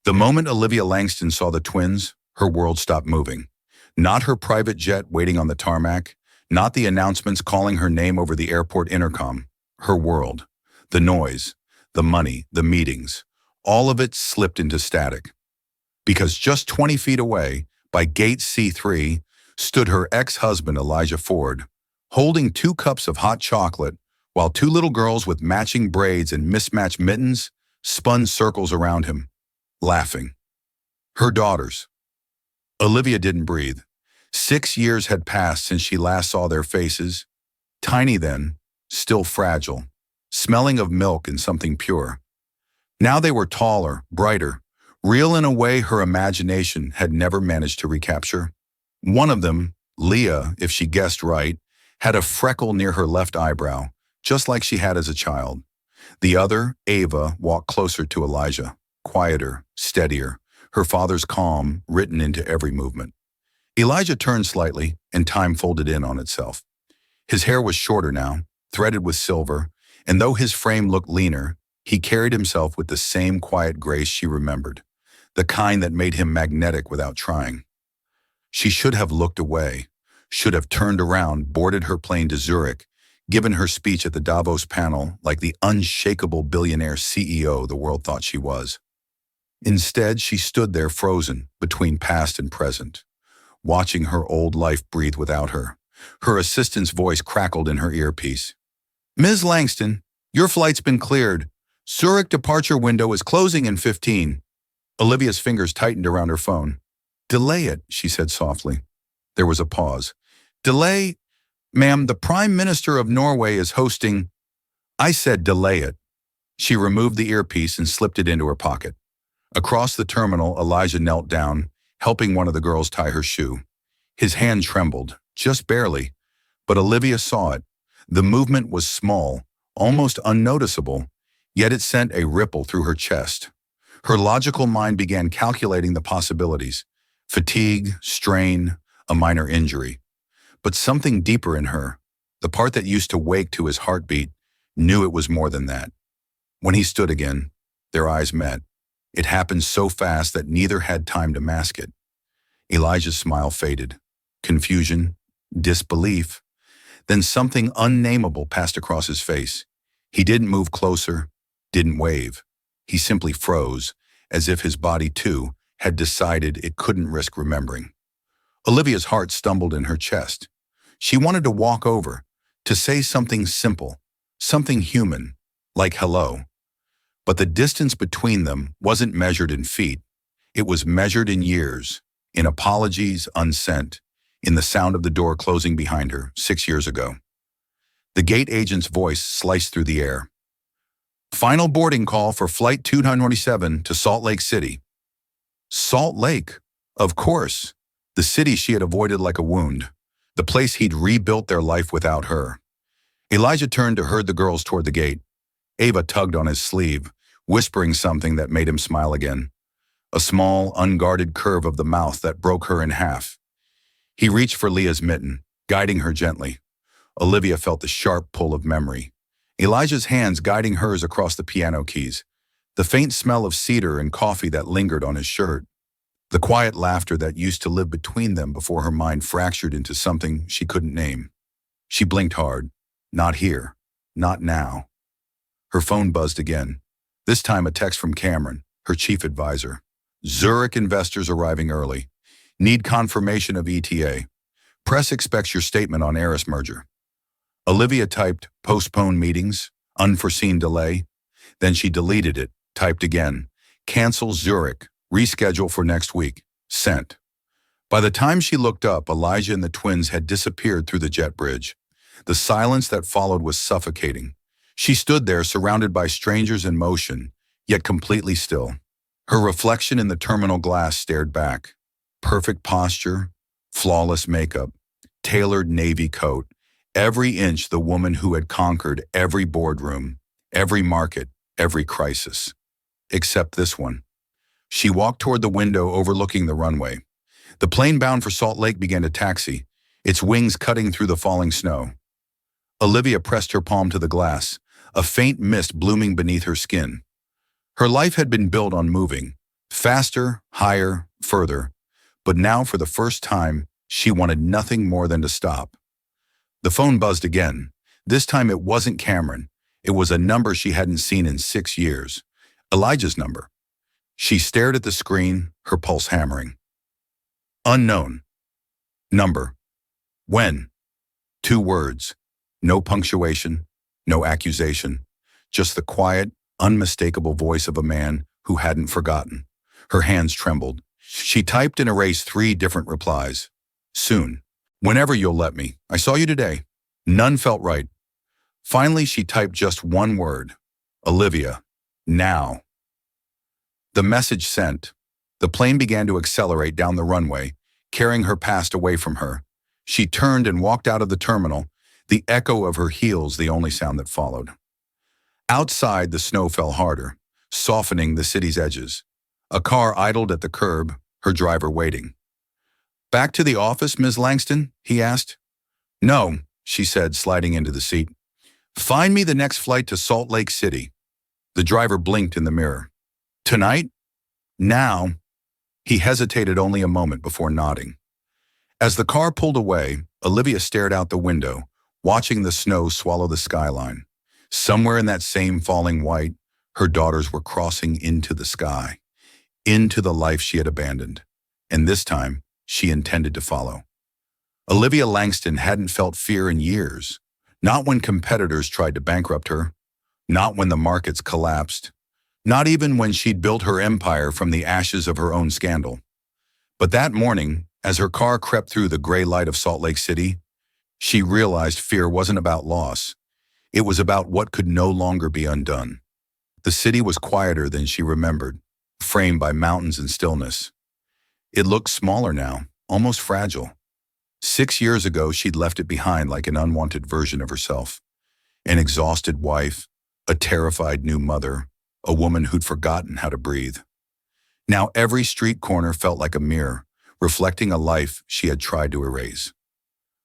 The moment Olivia Langston saw the twins, her world stopped moving. Not her private jet waiting on the tarmac, not the announcements calling her name over the airport intercom. Her world. The noise, the money, the meetings, all of it slipped into static. Because just 20 feet away, by gate C3, stood her ex-husband Elijah Ford, holding 2 cups of hot chocolate, while 2 little girls with matching braids and mismatched mittens spun circles around him, laughing. Her daughters. Olivia didn't breathe. 6 years had passed since she last saw their faces. Tiny then, still fragile, smelling of milk and something pure. Now they were taller, brighter, real in a way her imagination had never managed to recapture. One of them, Leah, if she guessed right, had a freckle near her left eyebrow, just like she had as a child. The other, Ava, walked closer to Elijah, quieter, steadier, her father's calm written into every movement. Elijah turned slightly, and time folded in on itself. His hair was shorter now, threaded with silver, and though his frame looked leaner, he carried himself with the same quiet grace she remembered, the kind that made him magnetic without trying. She should have looked away, should have turned around, boarded her plane to Zurich, given her speech at the Davos panel like the unshakable billionaire CEO the world thought she was. Instead, she stood there frozen between past and present, watching her old life breathe without her. Her assistant's voice crackled in her earpiece. "Ms. Langston, your flight's been cleared. Zurich departure window is closing in 15. Olivia's fingers tightened around her phone. "Delay it," she said softly. There was a pause. "Delay? Ma'am, the Prime Minister of Norway is hosting—" "I said delay it." She removed the earpiece and slipped it into her pocket. Across the terminal, Elijah knelt down, helping one of the girls tie her shoe. His hand trembled, just barely, but Olivia saw it. The movement was small, almost unnoticeable, yet it sent a ripple through her chest. Her logical mind began calculating the possibilities: fatigue, strain, a minor injury. But something deeper in her, the part that used to wake to his heartbeat, knew it was more than that. When he stood again, their eyes met. It happened so fast that neither had time to mask it. Elijah's smile faded. Confusion, disbelief. Then something unnameable passed across his face. He didn't move closer, didn't wave. He simply froze, as if his body, too, had decided it couldn't risk remembering. Olivia's heart stumbled in her chest. She wanted to walk over, to say something simple, something human, like hello. But the distance between them wasn't measured in feet. It was measured in years, in apologies unsent, in the sound of the door closing behind her 6 years ago. The gate agent's voice sliced through the air. "Final boarding call for Flight 227 to Salt Lake City." Salt Lake, of course, the city she had avoided like a wound, the place he'd rebuilt their life without her. Elijah turned to herd the girls toward the gate. Ava tugged on his sleeve, whispering something that made him smile again. A small, unguarded curve of the mouth that broke her in half. He reached for Leah's mitten, guiding her gently. Olivia felt the sharp pull of memory. Elijah's hands guiding hers across the piano keys. The faint smell of cedar and coffee that lingered on his shirt. The quiet laughter that used to live between them before her mind fractured into something she couldn't name. She blinked hard. Not here. Not now. Her phone buzzed again. This time a text from Cameron, her chief advisor. "Zurich investors arriving early. Need confirmation of ETA. Press expects your statement on Eris merger." Olivia typed, "Postpone meetings, unforeseen delay." Then she deleted it, typed again, "Cancel Zurich, reschedule for next week, sent." By the time she looked up, Elijah and the twins had disappeared through the jet bridge. The silence that followed was suffocating. She stood there surrounded by strangers in motion, yet completely still. Her reflection in the terminal glass stared back. Perfect posture, flawless makeup, tailored navy coat, every inch the woman who had conquered every boardroom, every market, every crisis. Except this one. She walked toward the window overlooking the runway. The plane bound for Salt Lake began to taxi, its wings cutting through the falling snow. Olivia pressed her palm to the glass, a faint mist blooming beneath her skin. Her life had been built on moving, Faster, higher, further. But now, for the first time, she wanted nothing more than to stop. The phone buzzed again. This time it wasn't Cameron. It was a number she hadn't seen in 6 years. Elijah's number. She stared at the screen, her pulse hammering. Unknown. Number. When? 2 words. No punctuation, no accusation. Just the quiet, unmistakable voice of a man who hadn't forgotten. Her hands trembled. She typed and erased 3 different replies. Soon. Whenever you'll let me. I saw you today. None felt right. Finally, she typed just 1 word. Olivia. Now. The message sent. The plane began to accelerate down the runway, carrying her past away from her. She turned and walked out of the terminal, the echo of her heels the only sound that followed. Outside, the snow fell harder, softening the city's edges. A car idled at the curb, her driver waiting. Back to the office, Ms. Langston? He asked. No, she said, sliding into the seat. Find me the next flight to Salt Lake City. The driver blinked in the mirror. Tonight? Now? He hesitated only a moment before nodding. As the car pulled away, Olivia stared out the window, watching the snow swallow the skyline. Somewhere in that same falling white, her daughters were crossing into the sky, into the life she had abandoned. And this time, she intended to follow. Olivia Langston hadn't felt fear in years, not when competitors tried to bankrupt her, not when the markets collapsed, not even when she'd built her empire from the ashes of her own scandal. But that morning, as her car crept through the gray light of Salt Lake City, she realized fear wasn't about loss. It was about what could no longer be undone. The city was quieter than she remembered, framed by mountains and stillness. It looked smaller now, almost fragile. 6 years ago, she'd left it behind like an unwanted version of herself. An exhausted wife, a terrified new mother, a woman who'd forgotten how to breathe. Now every street corner felt like a mirror, reflecting a life she had tried to erase.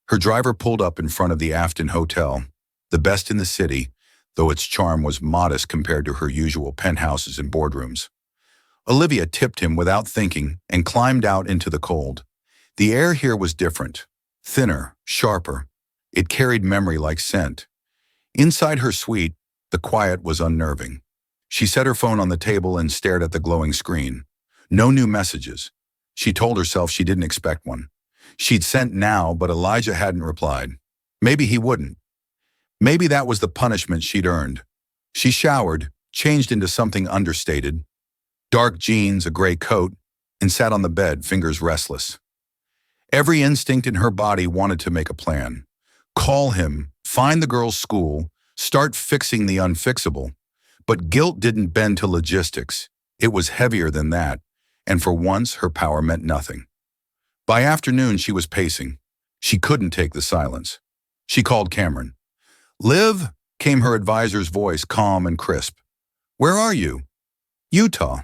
Her driver pulled up in front of the Afton Hotel, the best in the city, though its charm was modest compared to her usual penthouses and boardrooms. Olivia tipped him without thinking and climbed out into the cold. The air here was different, thinner, sharper. It carried memory like scent. Inside her suite, the quiet was unnerving. She set her phone on the table and stared at the glowing screen. No new messages. She told herself she didn't expect one. She'd sent now, but Elijah hadn't replied. Maybe he wouldn't. Maybe that was the punishment she'd earned. She showered, changed into something understated, dark jeans, a gray coat, and sat on the bed, fingers restless. Every instinct in her body wanted to make a plan. Call him, find the girl's school, start fixing the unfixable. But guilt didn't bend to logistics. It was heavier than that, and for once her power meant nothing. By afternoon, she was pacing. She couldn't take the silence. She called Cameron. Liv, came her advisor's voice, calm and crisp. Where are you? Utah.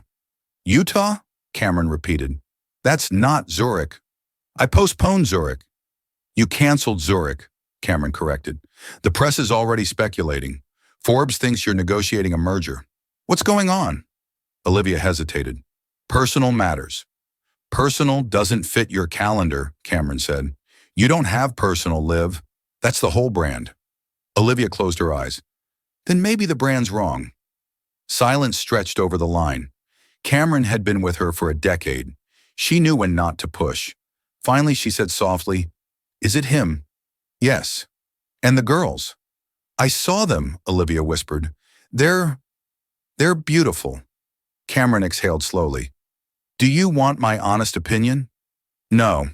Utah? Cameron repeated. That's not Zurich. I postponed Zurich. You canceled Zurich, Cameron corrected. The press is already speculating. Forbes thinks you're negotiating a merger. What's going on? Olivia hesitated. Personal matters. Personal doesn't fit your calendar, Cameron said. You don't have personal, Liv. That's the whole brand. Olivia closed her eyes. Then maybe the brand's wrong. Silence stretched over the line. Cameron had been with her for a decade. She knew when not to push. Finally, she said softly, Is it him? Yes. And the girls? I saw them, Olivia whispered. They're beautiful. Cameron exhaled slowly. Do you want my honest opinion? No.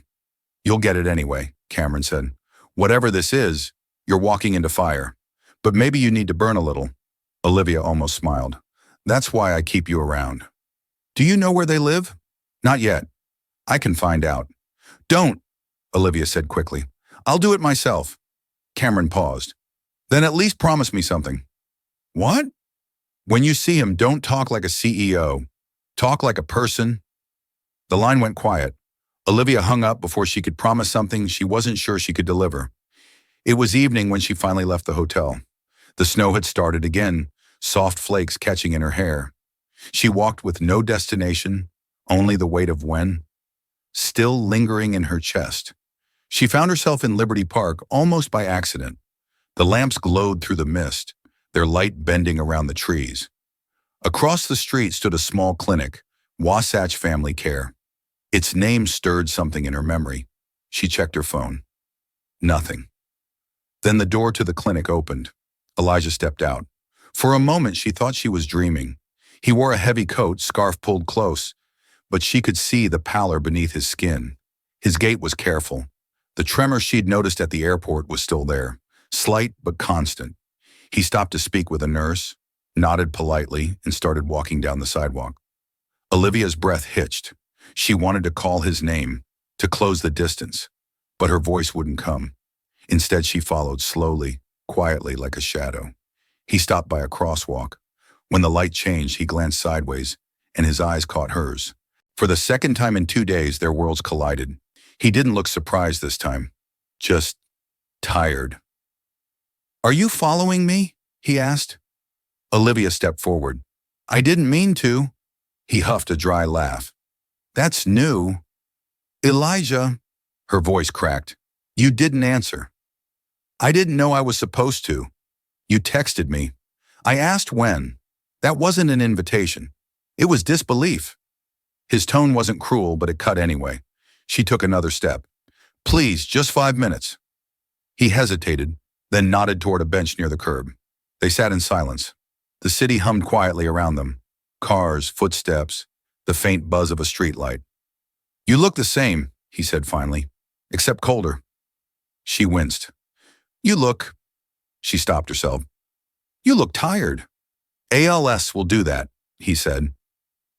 You'll get it anyway, Cameron said. Whatever this is, you're walking into fire. But maybe you need to burn a little. Olivia almost smiled. That's why I keep you around. Do you know where they live? Not yet. I can find out. Don't, Olivia said quickly. I'll do it myself. Cameron paused. Then at least promise me something. What? When you see him, don't talk like a CEO. Talk like a person. The line went quiet. Olivia hung up before she could promise something she wasn't sure she could deliver. It was evening when she finally left the hotel. The snow had started again, soft flakes catching in her hair. She walked with no destination, Only the weight of when, still lingering in her chest. She found herself in Liberty Park almost by accident. The lamps glowed through the mist, their light bending around the trees. Across the street stood a small clinic, Wasatch Family Care. Its name stirred something in her memory. She checked her phone. Nothing. Then the door to the clinic opened. Elijah stepped out. For a moment, she thought she was dreaming. He wore a heavy coat, scarf pulled close, but she could see the pallor beneath his skin. His gait was careful. The tremor she'd noticed at the airport was still there, slight but constant. He stopped to speak with a nurse, nodded politely, and started walking down the sidewalk. Olivia's breath hitched. She wanted to call his name, to close the distance, but her voice wouldn't come. Instead, she followed slowly, quietly like a shadow. He stopped by a crosswalk. When the light changed, he glanced sideways, and his eyes caught hers. For the second time in 2 days, their worlds collided. He didn't look surprised this time, just tired. "Are you following me?" he asked. Olivia stepped forward. "I didn't mean to." He huffed a dry laugh. "That's new." "Elijah," her voice cracked. "You didn't answer." "I didn't know I was supposed to. You texted me. I asked when. That wasn't an invitation. It was disbelief." His tone wasn't cruel, but it cut anyway. She took another step. "Please, just 5 minutes." He hesitated, then nodded toward a bench near the curb. They sat in silence. The city hummed quietly around them. Cars, footsteps, the faint buzz of a streetlight. "You look the same," he said finally, "except colder." She winced. "You look—" She stopped herself. "You look tired." "ALS will do that," he said.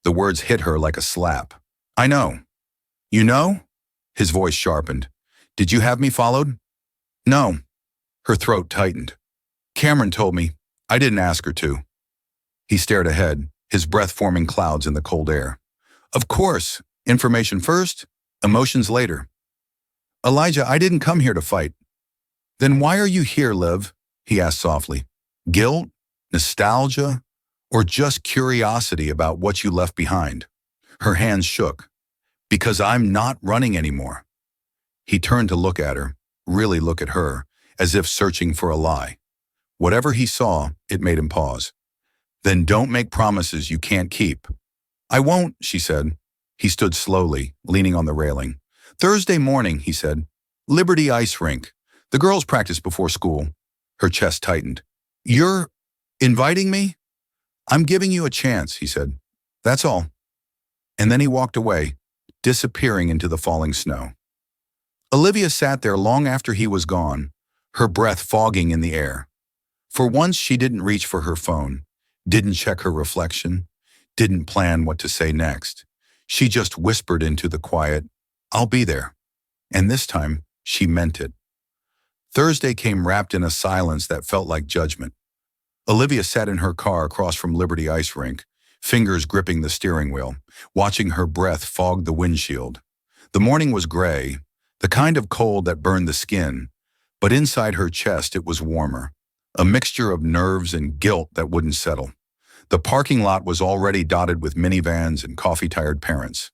The words hit her like a slap. "I know." "You know?" His voice sharpened. "Did you have me followed?" "No." Her throat tightened. "Cameron told me. I didn't ask her to." He stared ahead, his breath forming clouds in the cold air. "Of course. Information first, emotions later." "Elijah, I didn't come here to fight." "Then why are you here, Liv?" he asked softly. "Guilt? Nostalgia? Or just curiosity about what you left behind?" Her hands shook. "Because I'm not running anymore." He turned to look at her, really look at her, as if searching for a lie. Whatever he saw, it made him pause. "Then don't make promises you can't keep." "I won't," she said. He stood slowly, leaning on the railing. "Thursday morning," he said. "Liberty Ice Rink. The girls practice before school." Her chest tightened. "You're inviting me?" "I'm giving you a chance," he said. "That's all." And then he walked away, disappearing into the falling snow. Olivia sat there long after he was gone, her breath fogging in the air. For once, she didn't reach for her phone, didn't check her reflection, didn't plan what to say next. She just whispered into the quiet, "I'll be there." And this time, she meant it. Thursday came wrapped in a silence that felt like judgment. Olivia sat in her car across from Liberty Ice Rink, fingers gripping the steering wheel, watching her breath fog the windshield. The morning was gray, the kind of cold that burned the skin, but inside her chest it was warmer, a mixture of nerves and guilt that wouldn't settle. The parking lot was already dotted with minivans and coffee-tired parents.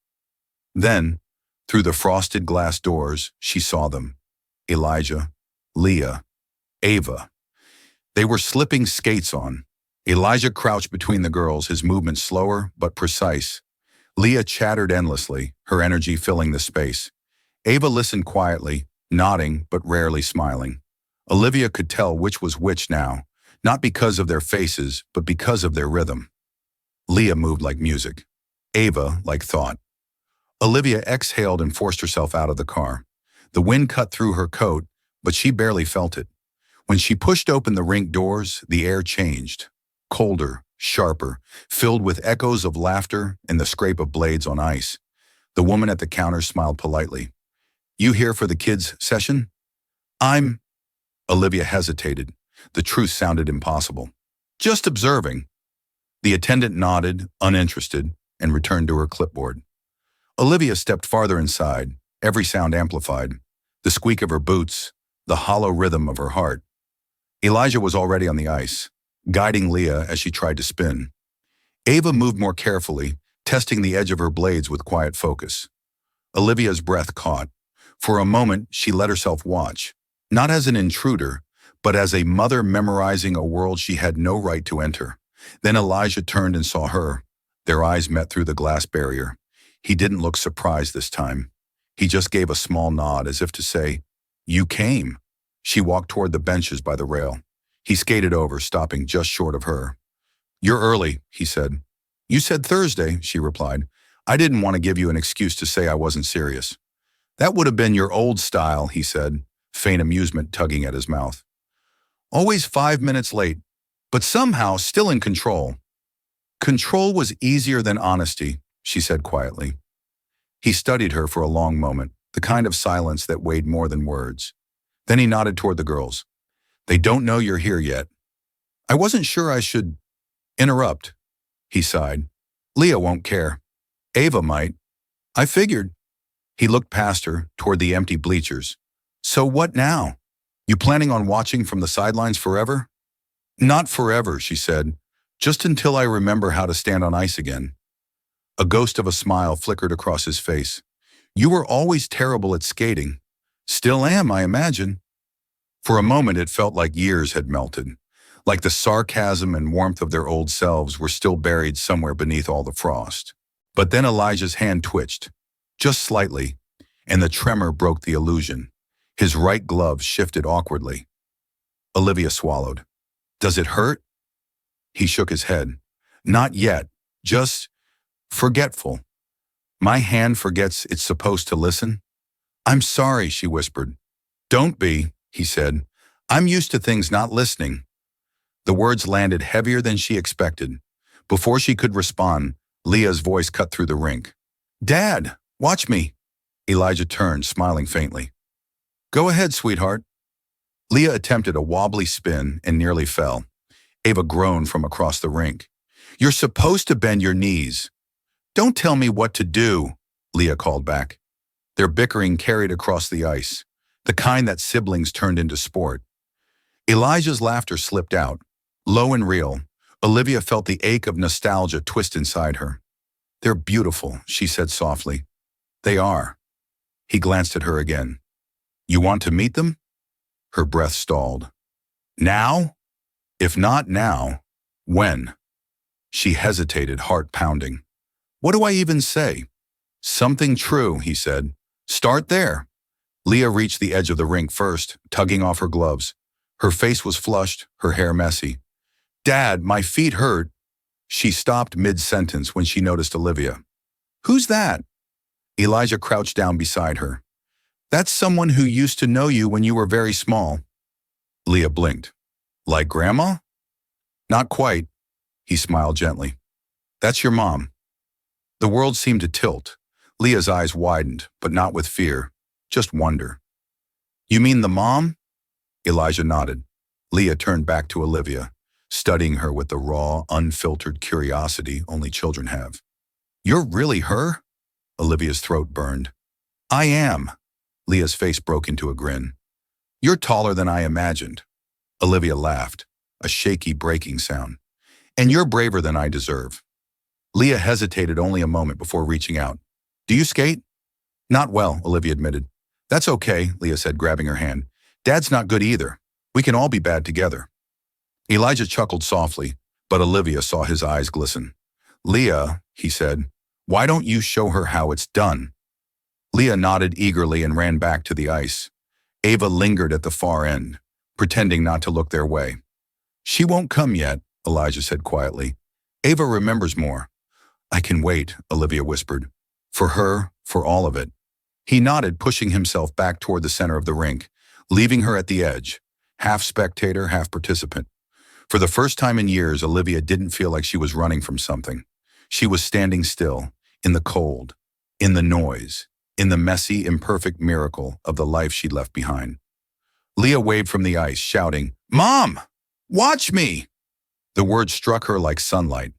Then, through the frosted glass doors, she saw them. Elijah, Leah, Ava. They were slipping skates on. Elijah crouched between the girls, his movements slower but precise. Leah chattered endlessly, her energy filling the space. Ava listened quietly, nodding but rarely smiling. Olivia could tell which was which now, not because of their faces, but because of their rhythm. Leah moved like music. Ava like thought. Olivia exhaled and forced herself out of the car. The wind cut through her coat, but she barely felt it. When she pushed open the rink doors, the air changed. Colder, sharper, filled with echoes of laughter and the scrape of blades on ice. The woman at the counter smiled politely. "You here for the kids' session?" "I'm—" Olivia hesitated. The truth sounded impossible. "Just observing." The attendant nodded, uninterested, and returned to her clipboard. Olivia stepped farther inside, every sound amplified. The squeak of her boots, the hollow rhythm of her heart. Elijah was already on the ice, guiding Leah as she tried to spin. Ava moved more carefully, testing the edge of her blades with quiet focus. Olivia's breath caught. For a moment, she let herself watch, not as an intruder, but as a mother memorizing a world she had no right to enter. Then Elijah turned and saw her. Their eyes met through the glass barrier. He didn't look surprised this time. He just gave a small nod as if to say, "You came." She walked toward the benches by the rail. He skated over, stopping just short of her. "You're early," he said. "You said Thursday," she replied. "I didn't want to give you an excuse to say I wasn't serious." "That would have been your old style," he said, faint amusement tugging at his mouth. "Always 5 minutes late, but somehow still in control." "Control was easier than honesty," she said quietly. He studied her for a long moment, the kind of silence that weighed more than words. Then he nodded toward the girls. "They don't know you're here yet." "I wasn't sure I should interrupt," he sighed. "Leah won't care. Ava might. I figured." He looked past her, toward the empty bleachers. "So what now? You planning on watching from the sidelines forever?" "Not forever," she said. "Just until I remember how to stand on ice again." A ghost of a smile flickered across his face. "You were always terrible at skating." "Still am, I imagine." For a moment it felt like years had melted, like the sarcasm and warmth of their old selves were still buried somewhere beneath all the frost. But then Elijah's hand twitched, just slightly, and the tremor broke the illusion. His right glove shifted awkwardly. Olivia swallowed. "Does it hurt?" He shook his head. "Not yet, just forgetful. My hand forgets it's supposed to listen." "I'm sorry," she whispered. "Don't be," he said. "I'm used to things not listening." The words landed heavier than she expected. Before she could respond, Leah's voice cut through the rink. "Dad, watch me." Elijah turned, smiling faintly. "Go ahead, sweetheart." Leah attempted a wobbly spin and nearly fell. Ava groaned from across the rink. "You're supposed to bend your knees." "Don't tell me what to do," Leah called back. Their bickering carried across the ice, the kind that siblings turned into sport. Elijah's laughter slipped out. Low and real, Olivia felt the ache of nostalgia twist inside her. "They're beautiful," she said softly. "They are." He glanced at her again. "You want to meet them?" Her breath stalled. "Now? If not now, when?" She hesitated, heart pounding. "What do I even say?" "Something true," he said. "Start there." Leah reached the edge of the rink first, tugging off her gloves. Her face was flushed, her hair messy. "Dad, my feet hurt." She stopped mid-sentence when she noticed Olivia. "Who's that?" Elijah crouched down beside her. "That's someone who used to know you when you were very small." Leah blinked. "Like Grandma?" "Not quite." He smiled gently. "That's your mom." The world seemed to tilt. Leah's eyes widened, but not with fear, just wonder. "You mean the mom?" Elijah nodded. Leah turned back to Olivia, studying her with the raw, unfiltered curiosity only children have. "You're really her?" Olivia's throat burned. "I am." Leah's face broke into a grin. "You're taller than I imagined." Olivia laughed, a shaky breaking sound. "And you're braver than I deserve." Leah hesitated only a moment before reaching out. "Do you skate?" "Not well," Olivia admitted. "That's okay," Leah said, grabbing her hand. "Dad's not good either. We can all be bad together." Elijah chuckled softly, but Olivia saw his eyes glisten. "Leah," he said, "why don't you show her how it's done?" Leah nodded eagerly and ran back to the ice. Ava lingered at the far end, pretending not to look their way. "She won't come yet," Elijah said quietly. "Ava remembers more." "I can wait," Olivia whispered. "For her, for all of it." He nodded, pushing himself back toward the center of the rink, leaving her at the edge, half spectator, half participant. For the first time in years, Olivia didn't feel like she was running from something. She was standing still, in the cold, in the noise, in the messy, imperfect miracle of the life she'd left behind. Leah waved from the ice, shouting, "Mom! Watch me!" The word struck her like sunlight.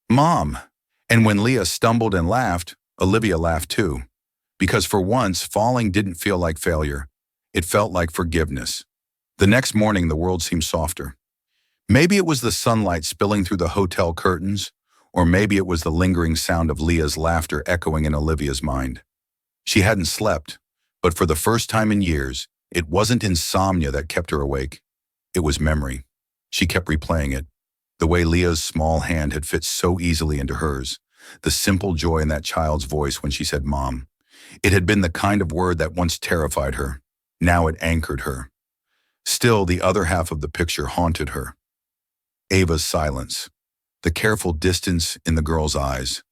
"Mom!" And when Leah stumbled and laughed, Olivia laughed too. Because for once, falling didn't feel like failure. It felt like forgiveness. The next morning, the world seemed softer. Maybe it was the sunlight spilling through the hotel curtains, Or maybe it was the lingering sound of Leah's laughter echoing in Olivia's mind. She hadn't slept, but for the first time in years, it wasn't insomnia that kept her awake. It was memory. She kept replaying it. The way Leah's small hand had fit so easily into hers. The simple joy in that child's voice when she said, "Mom." It had been the kind of word that once terrified her. Now it anchored her. Still, the other half of the picture haunted her. Ava's silence. The careful distance in the girl's eyes.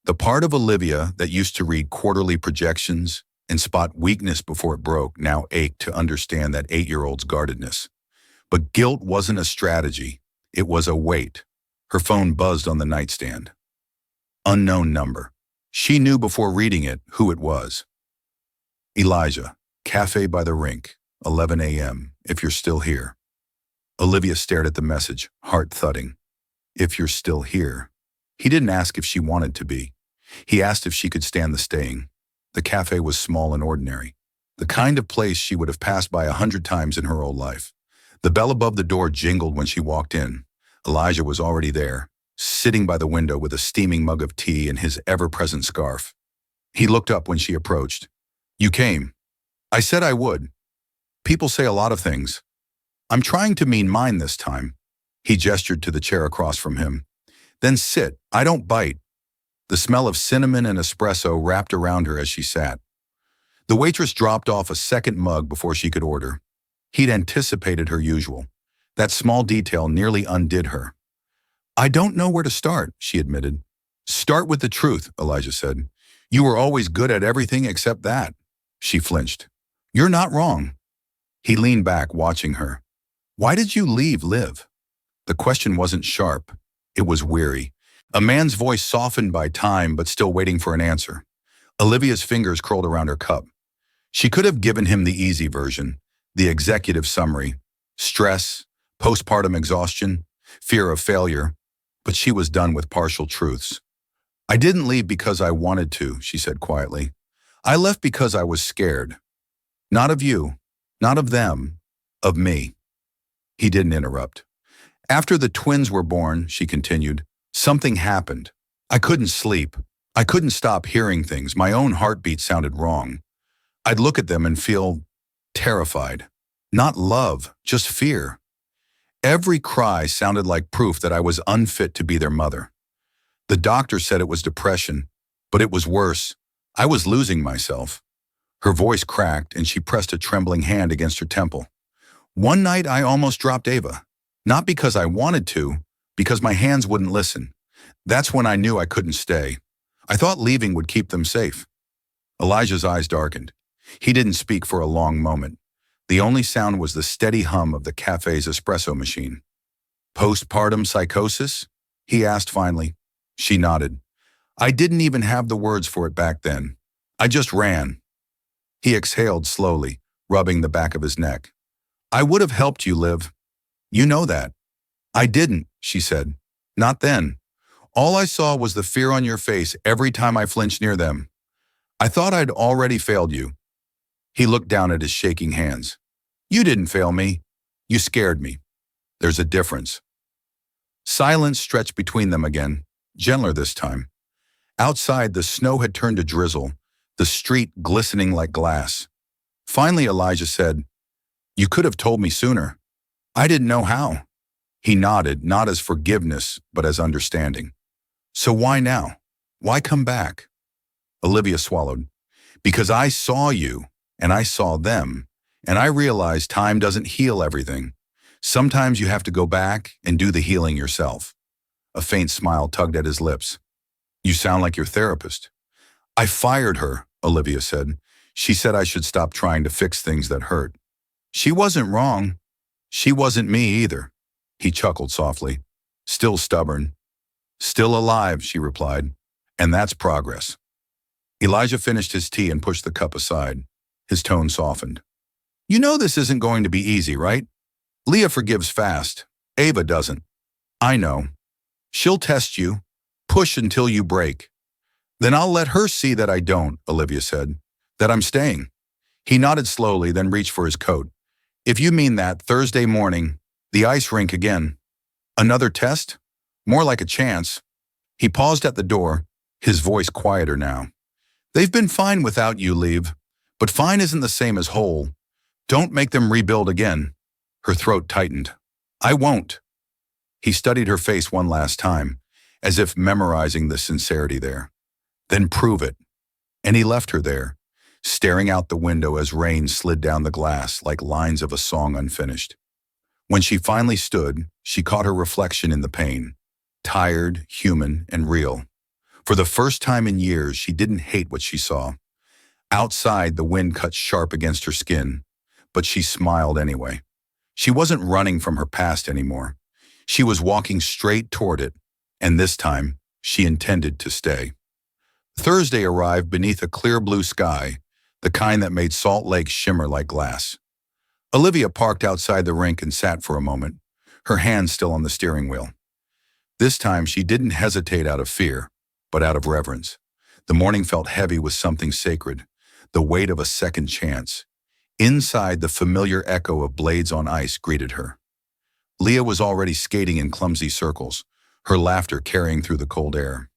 The part of Olivia that used to read quarterly projections and spot weakness before it broke now ached to understand that 8-year-old's guardedness. But guilt wasn't a strategy. It was a weight. Her phone buzzed on the nightstand. Unknown number. She knew before reading it who it was. Elijah, Cafe by the Rink, 11 a.m., if you're still here. Olivia stared at the message, heart thudding. If you're still here. He didn't ask if she wanted to be. He asked if she could stand the staying. The cafe was small and ordinary. The kind of place she would have passed by 100 times in her old life. The bell above the door jingled when she walked in. Elijah was already there, sitting by the window with a steaming mug of tea and his ever-present scarf. He looked up when she approached. "You came." "I said I would. People say a lot of things. I'm trying to mean mine this time." He gestured to the chair across from him. "Then sit. I don't bite." The smell of cinnamon and espresso wrapped around her as she sat. The waitress dropped off a second mug before she could order. He'd anticipated her usual. That small detail nearly undid her. "I don't know where to start," she admitted. "Start with the truth," Elijah said. "You were always good at everything except that." She flinched. "You're not wrong." He leaned back, watching her. "Why did you leave Liv?" The question wasn't sharp. It was weary. A man's voice softened by time but still waiting for an answer. Olivia's fingers curled around her cup. She could have given him the easy version, the executive summary. Stress, postpartum exhaustion, fear of failure. But she was done with partial truths. "I didn't leave because I wanted to," she said quietly. "I left because I was scared. Not of you, not of them, of me." He didn't interrupt. "After the twins were born," she continued, "something happened. I couldn't sleep. I couldn't stop hearing things. My own heartbeat sounded wrong. I'd look at them and feel terrified. Not love, just fear. Every cry sounded like proof that I was unfit to be their mother. The doctor said it was depression, but it was worse. I was losing myself." Her voice cracked and she pressed a trembling hand against her temple. "One night I almost dropped Ava. Not because I wanted to, because my hands wouldn't listen. That's when I knew I couldn't stay. I thought leaving would keep them safe." Elijah's eyes darkened. He didn't speak for a long moment. The only sound was the steady hum of the cafe's espresso machine. "Postpartum psychosis?" he asked finally. She nodded. "I didn't even have the words for it back then. I just ran." He exhaled slowly, rubbing the back of his neck. "I would have helped you, Liv. You know that." "I didn't," she said. "Not then. All I saw was the fear on your face every time I flinched near them. I thought I'd already failed you." He looked down at his shaking hands. "You didn't fail me. You scared me. There's a difference." Silence stretched between them again, gentler this time. Outside, the snow had turned to drizzle, the street glistening like glass. Finally, Elijah said, "You could have told me sooner. I didn't know how." He nodded, not as forgiveness, but as understanding. "So why now? Why come back?" Olivia swallowed. "Because I saw you, and I saw them, and I realized time doesn't heal everything. Sometimes you have to go back and do the healing yourself." A faint smile tugged at his lips. "You sound like your therapist." "I fired her," Olivia said. "She said I should stop trying to fix things that hurt." "She wasn't wrong. She wasn't me either." He chuckled softly. "Still stubborn." "Still alive," she replied. "And that's progress." Elijah finished his tea and pushed the cup aside. His tone softened. "You know this isn't going to be easy, right? Leah forgives fast. Ava doesn't. I know. She'll test you, push until you break. Then I'll let her see that I don't," Olivia said. "That I'm staying." He nodded slowly, then reached for his coat. "If you mean that, Thursday morning, the ice rink again." "Another test? More like a chance." He paused at the door, his voice quieter now. They've been fine without you, Leave. But fine isn't the same as whole. Don't make them rebuild again. Her throat tightened. I won't. He studied her face one last time, as if memorizing the sincerity there. Then prove it. And he left her there, staring out the window as rain slid down the glass like lines of a song unfinished. When she finally stood, she caught her reflection in the pane. Tired, human, and real. For the first time in years, she didn't hate what she saw. Outside, the wind cut sharp against her skin, but she smiled anyway. She wasn't running from her past anymore. She was walking straight toward it, and this time, she intended to stay. Thursday arrived beneath a clear blue sky, the kind that made Salt Lake shimmer like glass. Olivia parked outside the rink and sat for a moment, her hands still on the steering wheel. This time, she didn't hesitate out of fear, but out of reverence. The morning felt heavy with something sacred, the weight of a second chance. Inside, the familiar echo of blades on ice greeted her. Leah was already skating in clumsy circles, her laughter carrying through the cold air.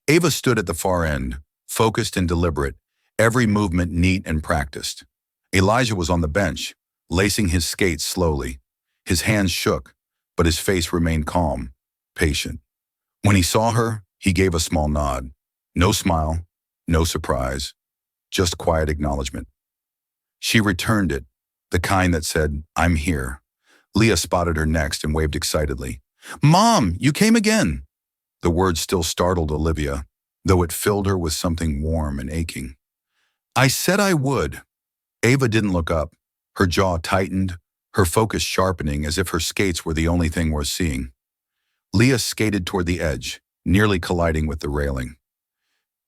Ava stood at the far end, focused and deliberate, every movement neat and practiced. Elijah was on the bench, lacing his skates slowly. His hands shook, but his face remained calm, patient. When he saw her, he gave a small nod. No smile, no surprise, just quiet acknowledgement. She returned it, the kind that said, I'm here. Leah spotted her next and waved excitedly. Mom, you came again! The word still startled Olivia, though it filled her with something warm and aching. I said I would. Ava didn't look up. Her jaw tightened, her focus sharpening as if her skates were the only thing worth seeing. Leah skated toward the edge, nearly colliding with the railing.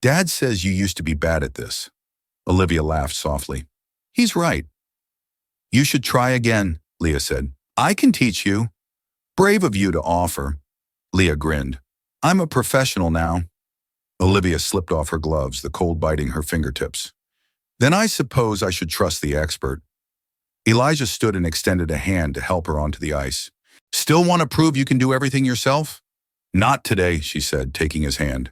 Dad says you used to be bad at this. Olivia laughed softly. He's right. You should try again, Leah said. I can teach you. Brave of you to offer. Leah grinned. I'm a professional now. Olivia slipped off her gloves, the cold biting her fingertips. Then I suppose I should trust the expert. Elijah stood and extended a hand to help her onto the ice. Still want to prove you can do everything yourself? Not today, she said, taking his hand.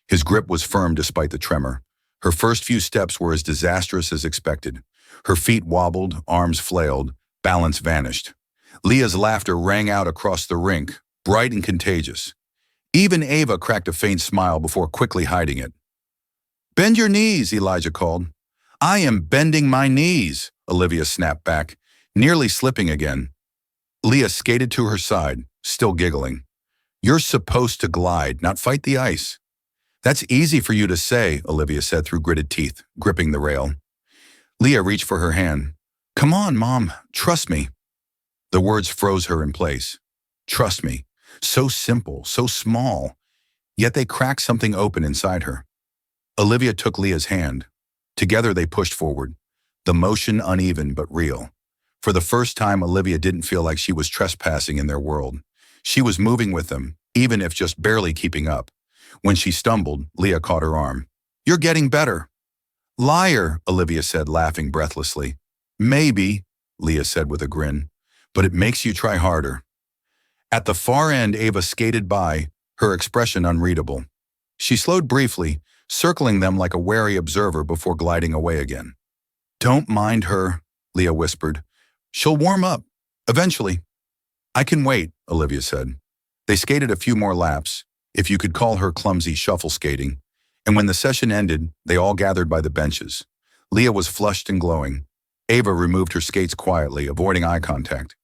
His grip was firm despite the tremor. Her first few steps were as disastrous as expected. Her feet wobbled, arms flailed, balance vanished. Leah's laughter rang out across the rink, bright and contagious. Even Ava cracked a faint smile before quickly hiding it. Bend your knees, Elijah called. I am bending my knees, Olivia snapped back, nearly slipping again. Leah skated to her side, still giggling. You're supposed to glide, not fight the ice. That's easy for you to say, Olivia said through gritted teeth, gripping the rail. Leah reached for her hand. Come on, Mom, trust me. The words froze her in place. Trust me. So simple, so small, yet they cracked something open inside her. Olivia took Leah's hand. Together they pushed forward, the motion uneven but real. For the first time, Olivia didn't feel like she was trespassing in their world. She was moving with them, even if just barely keeping up. When she stumbled, Leah caught her arm. You're getting better. Liar, Olivia said, laughing breathlessly. Maybe, Leah said with a grin, but it makes you try harder. At the far end, Ava skated by, her expression unreadable. She slowed briefly, circling them like a wary observer before gliding away again. Don't mind her, Leah whispered. She'll warm up, eventually. I can wait, Olivia said. They skated a few more laps, if you could call her clumsy shuffle skating, and when the session ended, they all gathered by the benches. Leah was flushed and glowing. Ava removed her skates quietly, avoiding eye contact.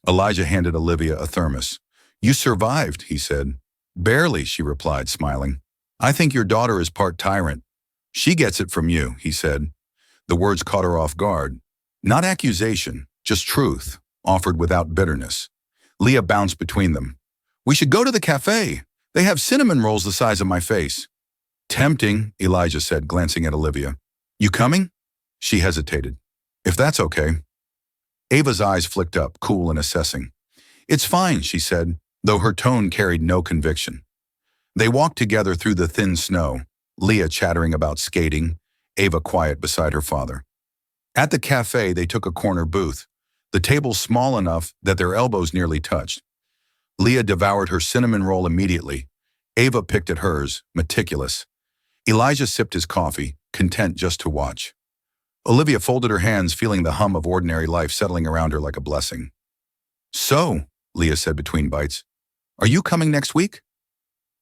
Elijah handed Olivia a thermos. You survived, he said. Barely, she replied, smiling. I think your daughter is part tyrant. She gets it from you, he said. The words caught her off guard. Not accusation, just truth, offered without bitterness. Leah bounced between them. We should go to the cafe. They have cinnamon rolls the size of my face. Tempting, Elijah said, glancing at Olivia. You coming? She hesitated. If that's okay. Ava's eyes flicked up, cool and assessing. It's fine, she said, though her tone carried no conviction. They walked together through the thin snow, Leah chattering about skating, Ava quiet beside her father. At the cafe, they took a corner booth, the table small enough that their elbows nearly touched. Leah devoured her cinnamon roll immediately, Ava picked at hers, meticulous. Elijah sipped his coffee, content just to watch. Olivia folded her hands, feeling the hum of ordinary life settling around her like a blessing. "So," Leah said between bites, "are you coming next week?"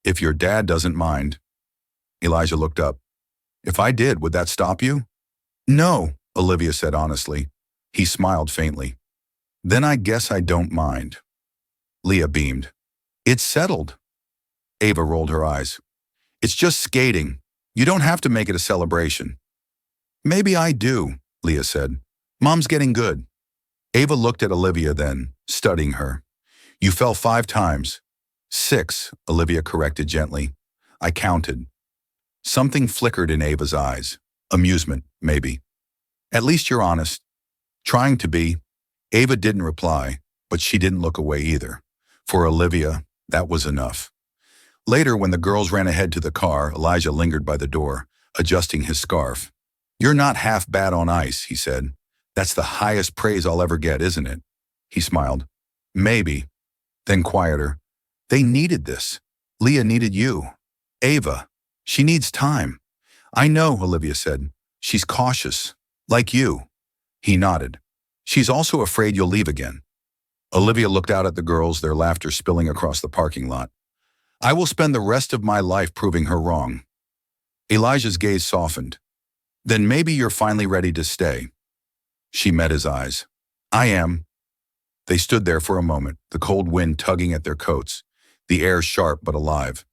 "If your dad doesn't mind." Elijah looked up. "If I did, would that stop you?" "No," Olivia said honestly. He smiled faintly. "Then I guess I don't mind." Leah beamed. "It's settled." Ava rolled her eyes. "It's just skating. You don't have to make it a celebration." "Maybe I do," Leah said. "Mom's getting good." Ava looked at Olivia then, studying her. "You fell 5 times. 6, Olivia corrected gently. "I counted." Something flickered in Ava's eyes. Amusement, maybe. "At least you're honest." "Trying to be." Ava didn't reply, but she didn't look away either. For Olivia, that was enough. Later, when the girls ran ahead to the car, Elijah lingered by the door, adjusting his scarf. "You're not half bad on ice," he said. "That's the highest praise I'll ever get, isn't it?" He smiled. "Maybe." Then quieter. "They needed this. Leah needed you. Ava. She needs time." "I know," Olivia said. "She's cautious. Like you." He nodded. "She's also afraid you'll leave again." Olivia looked out at the girls, their laughter spilling across the parking lot. "I will spend the rest of my life proving her wrong." Elijah's gaze softened. "Then maybe you're finally ready to stay." She met his eyes. "I am." They stood there for a moment, the cold wind tugging at their coats, the air sharp but alive.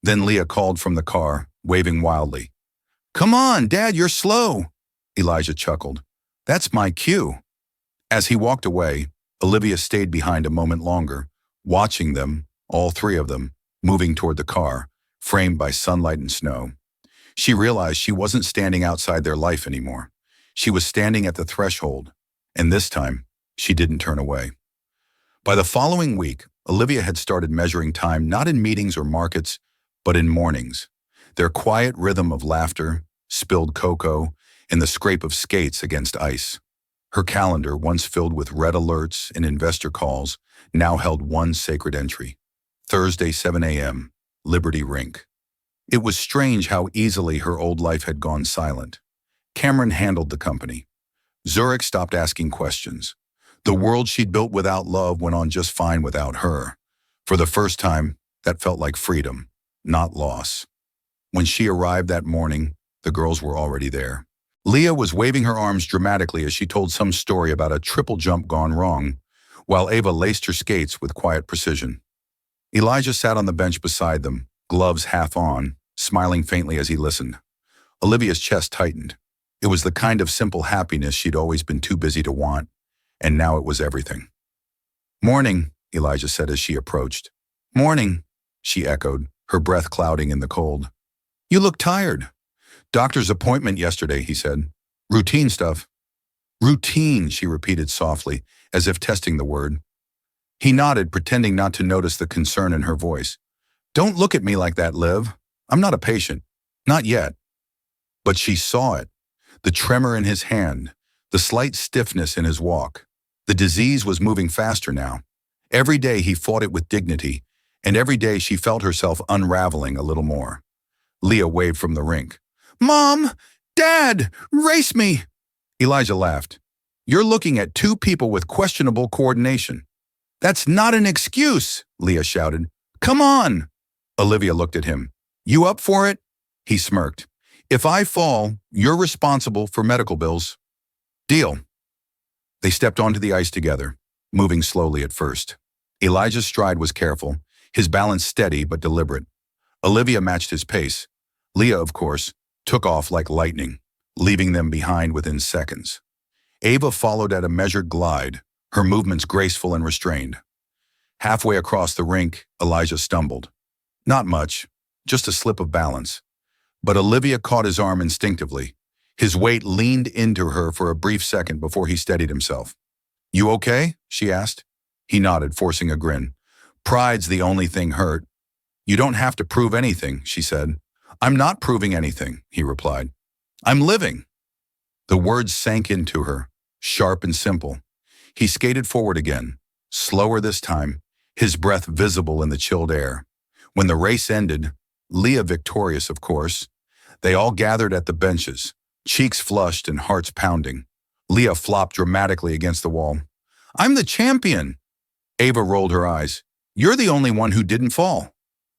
Then Leah called from the car, waving wildly. "Come on, Dad, you're slow." Elijah chuckled. "That's my cue." As he walked away, Olivia stayed behind a moment longer, watching them, all 3 of them, moving toward the car, framed by sunlight and snow. She realized she wasn't standing outside their life anymore. She was standing at the threshold, and this time, she didn't turn away. By the following week, Olivia had started measuring time not in meetings or markets, but in mornings. Their quiet rhythm of laughter, spilled cocoa, and the scrape of skates against ice. Her calendar, once filled with red alerts and investor calls, now held one sacred entry. Thursday, 7 a.m., Liberty Rink. It was strange how easily her old life had gone silent. Cameron handled the company. Zurich stopped asking questions. The world she'd built without love went on just fine without her. For the first time, that felt like freedom, not loss. When she arrived that morning, the girls were already there. Leah was waving her arms dramatically as she told some story about a triple jump gone wrong, while Ava laced her skates with quiet precision. Elijah sat on the bench beside them, gloves half on, smiling faintly as he listened. Olivia's chest tightened. It was the kind of simple happiness she'd always been too busy to want, and now it was everything. "Morning," Elijah said as she approached. "Morning," she echoed, her breath clouding in the cold. "You look tired." "Doctor's appointment yesterday," he said. "Routine stuff." "Routine," she repeated softly, as if testing the word. He nodded, pretending not to notice the concern in her voice. "Don't look at me like that, Liv. I'm not a patient. Not yet." But she saw it. The tremor in his hand, the slight stiffness in his walk. The disease was moving faster now. Every day he fought it with dignity, and every day she felt herself unraveling a little more. Leah waved from the rink. "Mom! Dad! Race me!" Elijah laughed. "You're looking at 2 people with questionable coordination." "That's not an excuse," Leah shouted. "Come on!" Olivia looked at him. "You up for it?" He smirked. "If I fall, you're responsible for medical bills." "Deal." They stepped onto the ice together, moving slowly at first. Elijah's stride was careful, his balance steady but deliberate. Olivia matched his pace. Leah, of course, took off like lightning, leaving them behind within seconds. Ava followed at a measured glide, her movements graceful and restrained. Halfway across the rink, Elijah stumbled. Not much, just a slip of balance. But Olivia caught his arm instinctively. His weight leaned into her for a brief second before he steadied himself. "You okay?" she asked. He nodded, forcing a grin. "Pride's the only thing hurt." "You don't have to prove anything," she said. "I'm not proving anything," he replied. "I'm living." The words sank into her, sharp and simple. He skated forward again, slower this time, his breath visible in the chilled air. When the race ended, Leah victorious, of course, they all gathered at the benches, cheeks flushed and hearts pounding. Leah flopped dramatically against the wall. "I'm the champion!" Ava rolled her eyes. "You're the only one who didn't fall."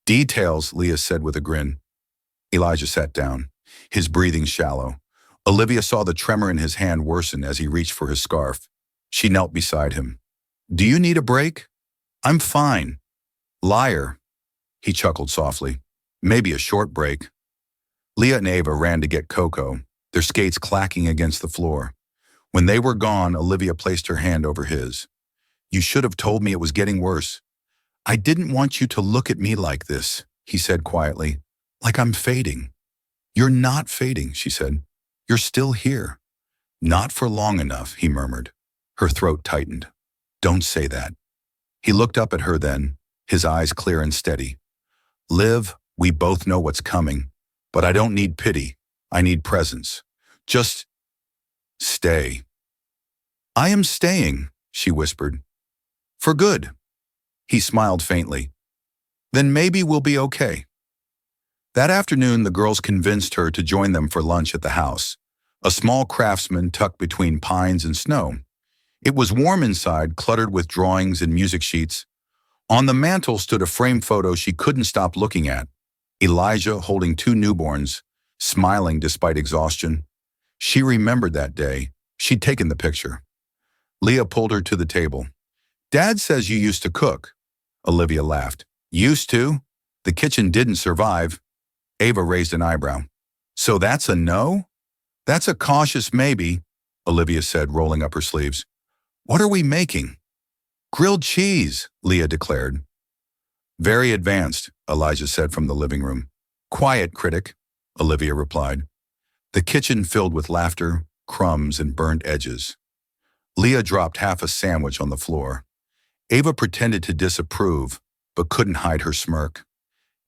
"Details," Leah said with a grin. Elijah sat down, his breathing shallow. Olivia saw the tremor in his hand worsen as he reached for his scarf. She knelt beside him. "Do you need a break?" "I'm fine." "Liar." He chuckled softly. "Maybe a short break." Leah and Ava ran to get Coco, their skates clacking against the floor. When they were gone, Olivia placed her hand over his. "You should have told me it was getting worse." "I didn't want you to look at me like this," he said quietly, "like I'm fading." "You're not fading," she said. "You're still here." "Not for long enough," he murmured. Her throat tightened. "Don't say that." He looked up at her then, his eyes clear and steady. "Liv, we both know what's coming, but I don't need pity. I need presence. Just stay." "I am staying," she whispered. "For good." He smiled faintly. "Then maybe we'll be okay." That afternoon, the girls convinced her to join them for lunch at the house, a small craftsman tucked between pines and snow. It was warm inside, cluttered with drawings and music sheets. On the mantel stood a framed photo she couldn't stop looking at. Elijah holding two newborns, smiling despite exhaustion. She remembered that day. She'd taken the picture. Leah pulled her to the table. "Dad says you used to cook." Olivia laughed. "Used to? The kitchen didn't survive." Ava raised an eyebrow. "So that's a no?" "That's a cautious maybe," Olivia said, rolling up her sleeves. "What are we making?" "Grilled cheese," Leah declared. "Very advanced," Elijah said from the living room. "Quiet, critic," Olivia replied. The kitchen filled with laughter, crumbs, and burnt edges. Leah dropped half a sandwich on the floor. Ava pretended to disapprove, but couldn't hide her smirk.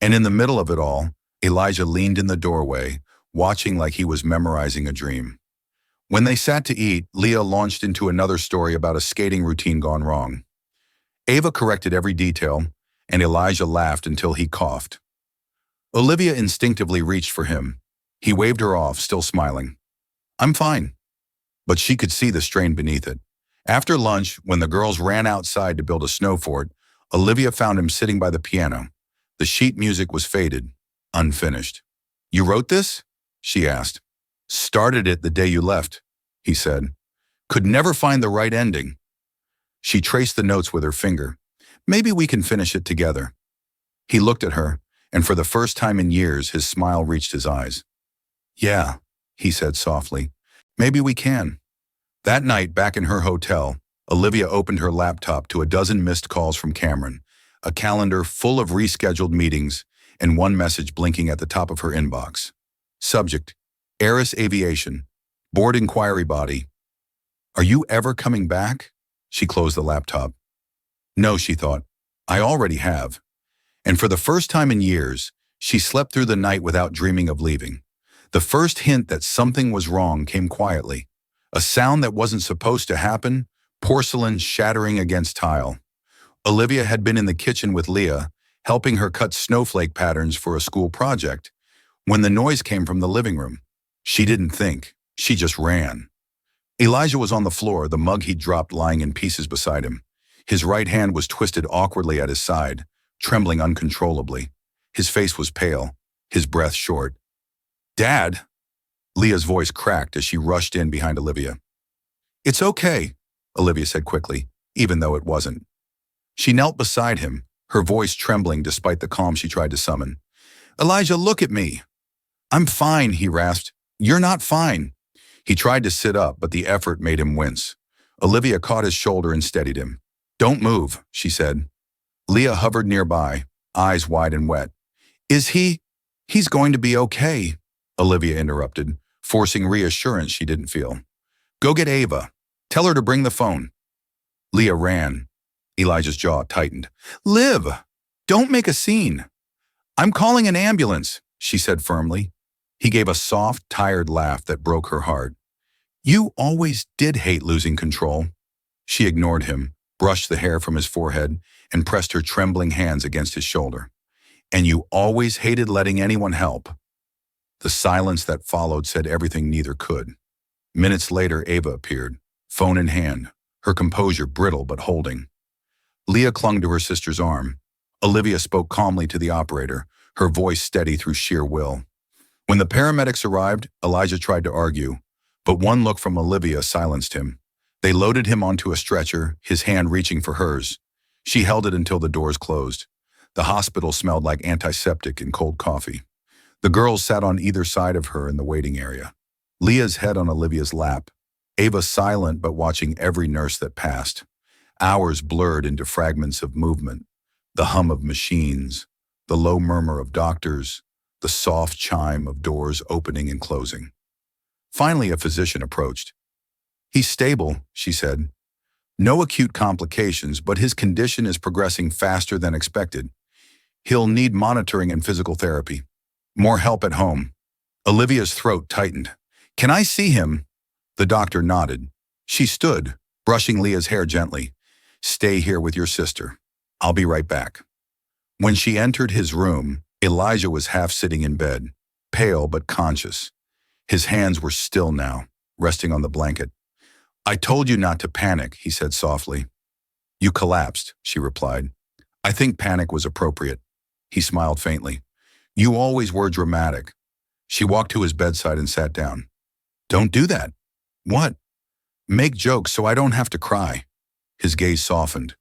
And in the middle of it all, Elijah leaned in the doorway, watching like he was memorizing a dream. When they sat to eat, Leah launched into another story about a skating routine gone wrong. Ava corrected every detail, and Elijah laughed until he coughed. Olivia instinctively reached for him. He waved her off, still smiling. "I'm fine." But she could see the strain beneath it. After lunch, when the girls ran outside to build a snow fort, Olivia found him sitting by the piano. The sheet music was faded, unfinished. "You wrote this?" she asked. "Started it the day you left," he said. "Could never find the right ending." She traced the notes with her finger. "Maybe we can finish it together." He looked at her, and for the first time in years, his smile reached his eyes. "Yeah," he said softly. "Maybe we can." That night, back in her hotel, Olivia opened her laptop to a dozen missed calls from Cameron, a calendar full of rescheduled meetings, and one message blinking at the top of her inbox. Subject: Aris Aviation. Board inquiry body. "Are you ever coming back?" She closed the laptop. No, she thought. I already have. And for the first time in years, she slept through the night without dreaming of leaving. The first hint that something was wrong came quietly. A sound that wasn't supposed to happen, porcelain shattering against tile. Olivia had been in the kitchen with Leah, helping her cut snowflake patterns for a school project, when the noise came from the living room. She didn't think. She just ran. Elijah was on the floor, the mug he'd dropped lying in pieces beside him. His right hand was twisted awkwardly at his side, trembling uncontrollably. His face was pale, his breath short. "Dad!" Leah's voice cracked as she rushed in behind Olivia. "It's okay," Olivia said quickly, even though it wasn't. She knelt beside him, her voice trembling despite the calm she tried to summon. "Elijah, look at me." "I'm fine," he rasped. "You're not fine." He tried to sit up, but the effort made him wince. Olivia caught his shoulder and steadied him. "Don't move," she said. Leah hovered nearby, eyes wide and wet. He's going to be okay," Olivia interrupted, forcing reassurance she didn't feel. "Go get Ava. Tell her to bring the phone." Leah ran. Elijah's jaw tightened. "Liv, don't make a scene." "I'm calling an ambulance," she said firmly. He gave a soft, tired laugh that broke her heart. "You always did hate losing control." She ignored him, brushed the hair from his forehead, and pressed her trembling hands against his shoulder. And you always hated letting anyone help. The silence that followed said everything neither could. Minutes later, Ava appeared, phone in hand, her composure brittle but holding. Leah clung to her sister's arm. Olivia spoke calmly to the operator, her voice steady through sheer will. When the paramedics arrived, Elijah tried to argue, but one look from Olivia silenced him. They loaded him onto a stretcher, his hand reaching for hers. She held it until the doors closed. The hospital smelled like antiseptic and cold coffee. The girls sat on either side of her in the waiting area. Leah's head on Olivia's lap, Ava silent but watching every nurse that passed. Hours blurred into fragments of movement, the hum of machines, the low murmur of doctors, the soft chime of doors opening and closing. Finally, a physician approached. "He's stable," she said. "No acute complications, but his condition is progressing faster than expected. He'll need monitoring and physical therapy. More help at home." Olivia's throat tightened. "Can I see him?" The doctor nodded. She stood, brushing Leah's hair gently. "Stay here with your sister. I'll be right back." When she entered his room, Elijah was half sitting in bed, pale but conscious. His hands were still now, resting on the blanket. "I told you not to panic," he said softly. "You collapsed," she replied. "I think panic was appropriate." He smiled faintly. "You always were dramatic." She walked to his bedside and sat down. "Don't do that." "What?" "Make jokes so I don't have to cry." His gaze softened.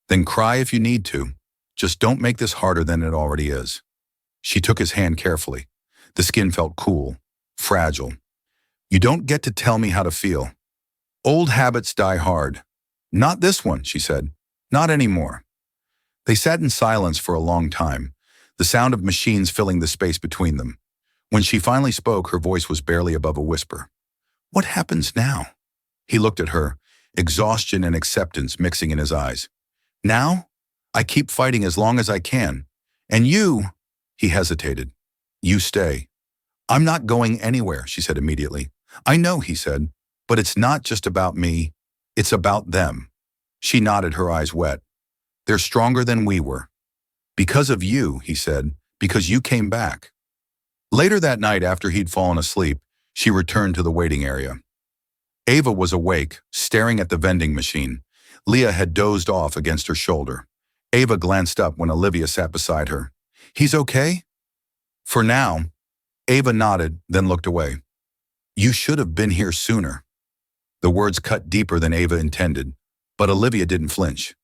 "Then cry if you need to. Just don't make this harder than it already is." She took his hand carefully. The skin felt cool, fragile. "You don't get to tell me how to feel. Old habits die hard." "Not this one," she said. "Not anymore." They sat in silence for a long time, the sound of machines filling the space between them. When she finally spoke, her voice was barely above a whisper. "What happens now?" He looked at her, exhaustion and acceptance mixing in his eyes. "Now? I keep fighting as long as I can. And you—" He hesitated. "You stay." "I'm not going anywhere," she said immediately. "I know," he said, "but it's not just about me. It's about them." She nodded, her eyes wet. "They're stronger than we were." "Because of you," he said, "because you came back." Later that night, after he'd fallen asleep, she returned to the waiting area. Ava was awake, staring at the vending machine. Leah had dozed off against her shoulder. Ava glanced up when Olivia sat beside her. "He's okay?" "For now." Ava nodded, then looked away. "You should have been here sooner." The words cut deeper than Ava intended, but Olivia didn't flinch.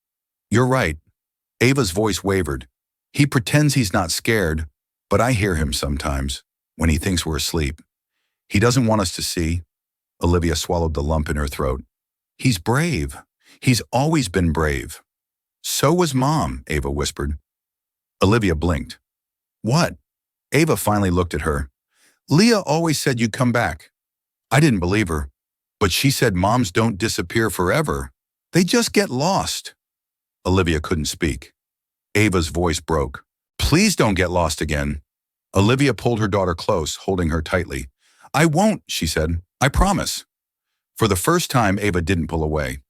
"You're right." Ava's voice wavered. "He pretends he's not scared, but I hear him sometimes, when he thinks we're asleep. He doesn't want us to see." Olivia swallowed the lump in her throat. "He's brave. He's always been brave." "So was Mom," Ava whispered. Olivia blinked. "What?" Ava finally looked at her. "Leah always said you'd come back." I didn't believe her, but she said moms don't disappear forever. They just get lost. Olivia couldn't speak. Ava's voice broke. "Please don't get lost again." Olivia pulled her daughter close, holding her tightly. "I won't," she said. "I promise." For the first time, Ava didn't pull away.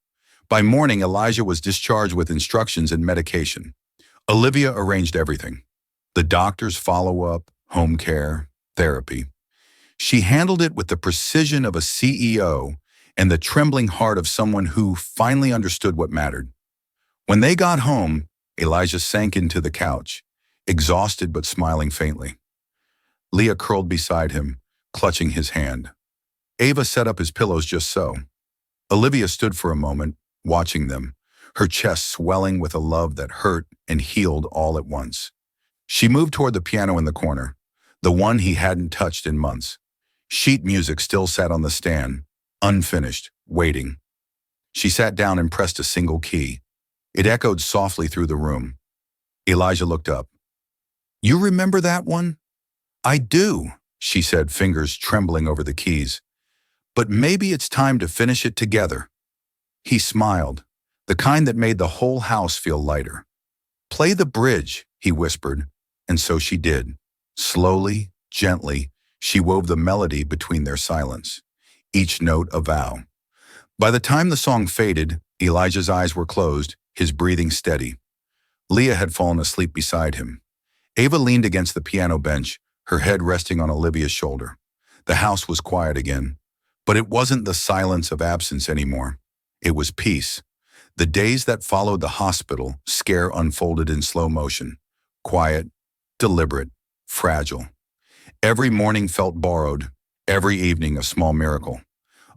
By morning, Elijah was discharged with instructions and medication. Olivia arranged everything. The doctor's follow-up, home care, therapy. She handled it with the precision of a CEO and the trembling heart of someone who finally understood what mattered. When they got home, Elijah sank into the couch, exhausted but smiling faintly. Leah curled beside him, clutching his hand. Ava set up his pillows just so. Olivia stood for a moment, watching them, her chest swelling with a love that hurt and healed all at once. She moved toward the piano in the corner, the one he hadn't touched in months. Sheet music still sat on the stand, unfinished, waiting. She sat down and pressed a single key. It echoed softly through the room. Elijah looked up. "You remember that one?" "I do," she said, fingers trembling over the keys. "But maybe it's time to finish it together." He smiled, the kind that made the whole house feel lighter. "Play the bridge," he whispered, and so she did. Slowly, gently, she wove the melody between their silence, each note a vow. By the time the song faded, Elijah's eyes were closed, his breathing steady. Leah had fallen asleep beside him. Ava leaned against the piano bench, her head resting on Olivia's shoulder. The house was quiet again, but it wasn't the silence of absence anymore. It was peace. The days that followed the hospital scare unfolded in slow motion, quiet, deliberate, fragile. Every morning felt borrowed, every evening a small miracle.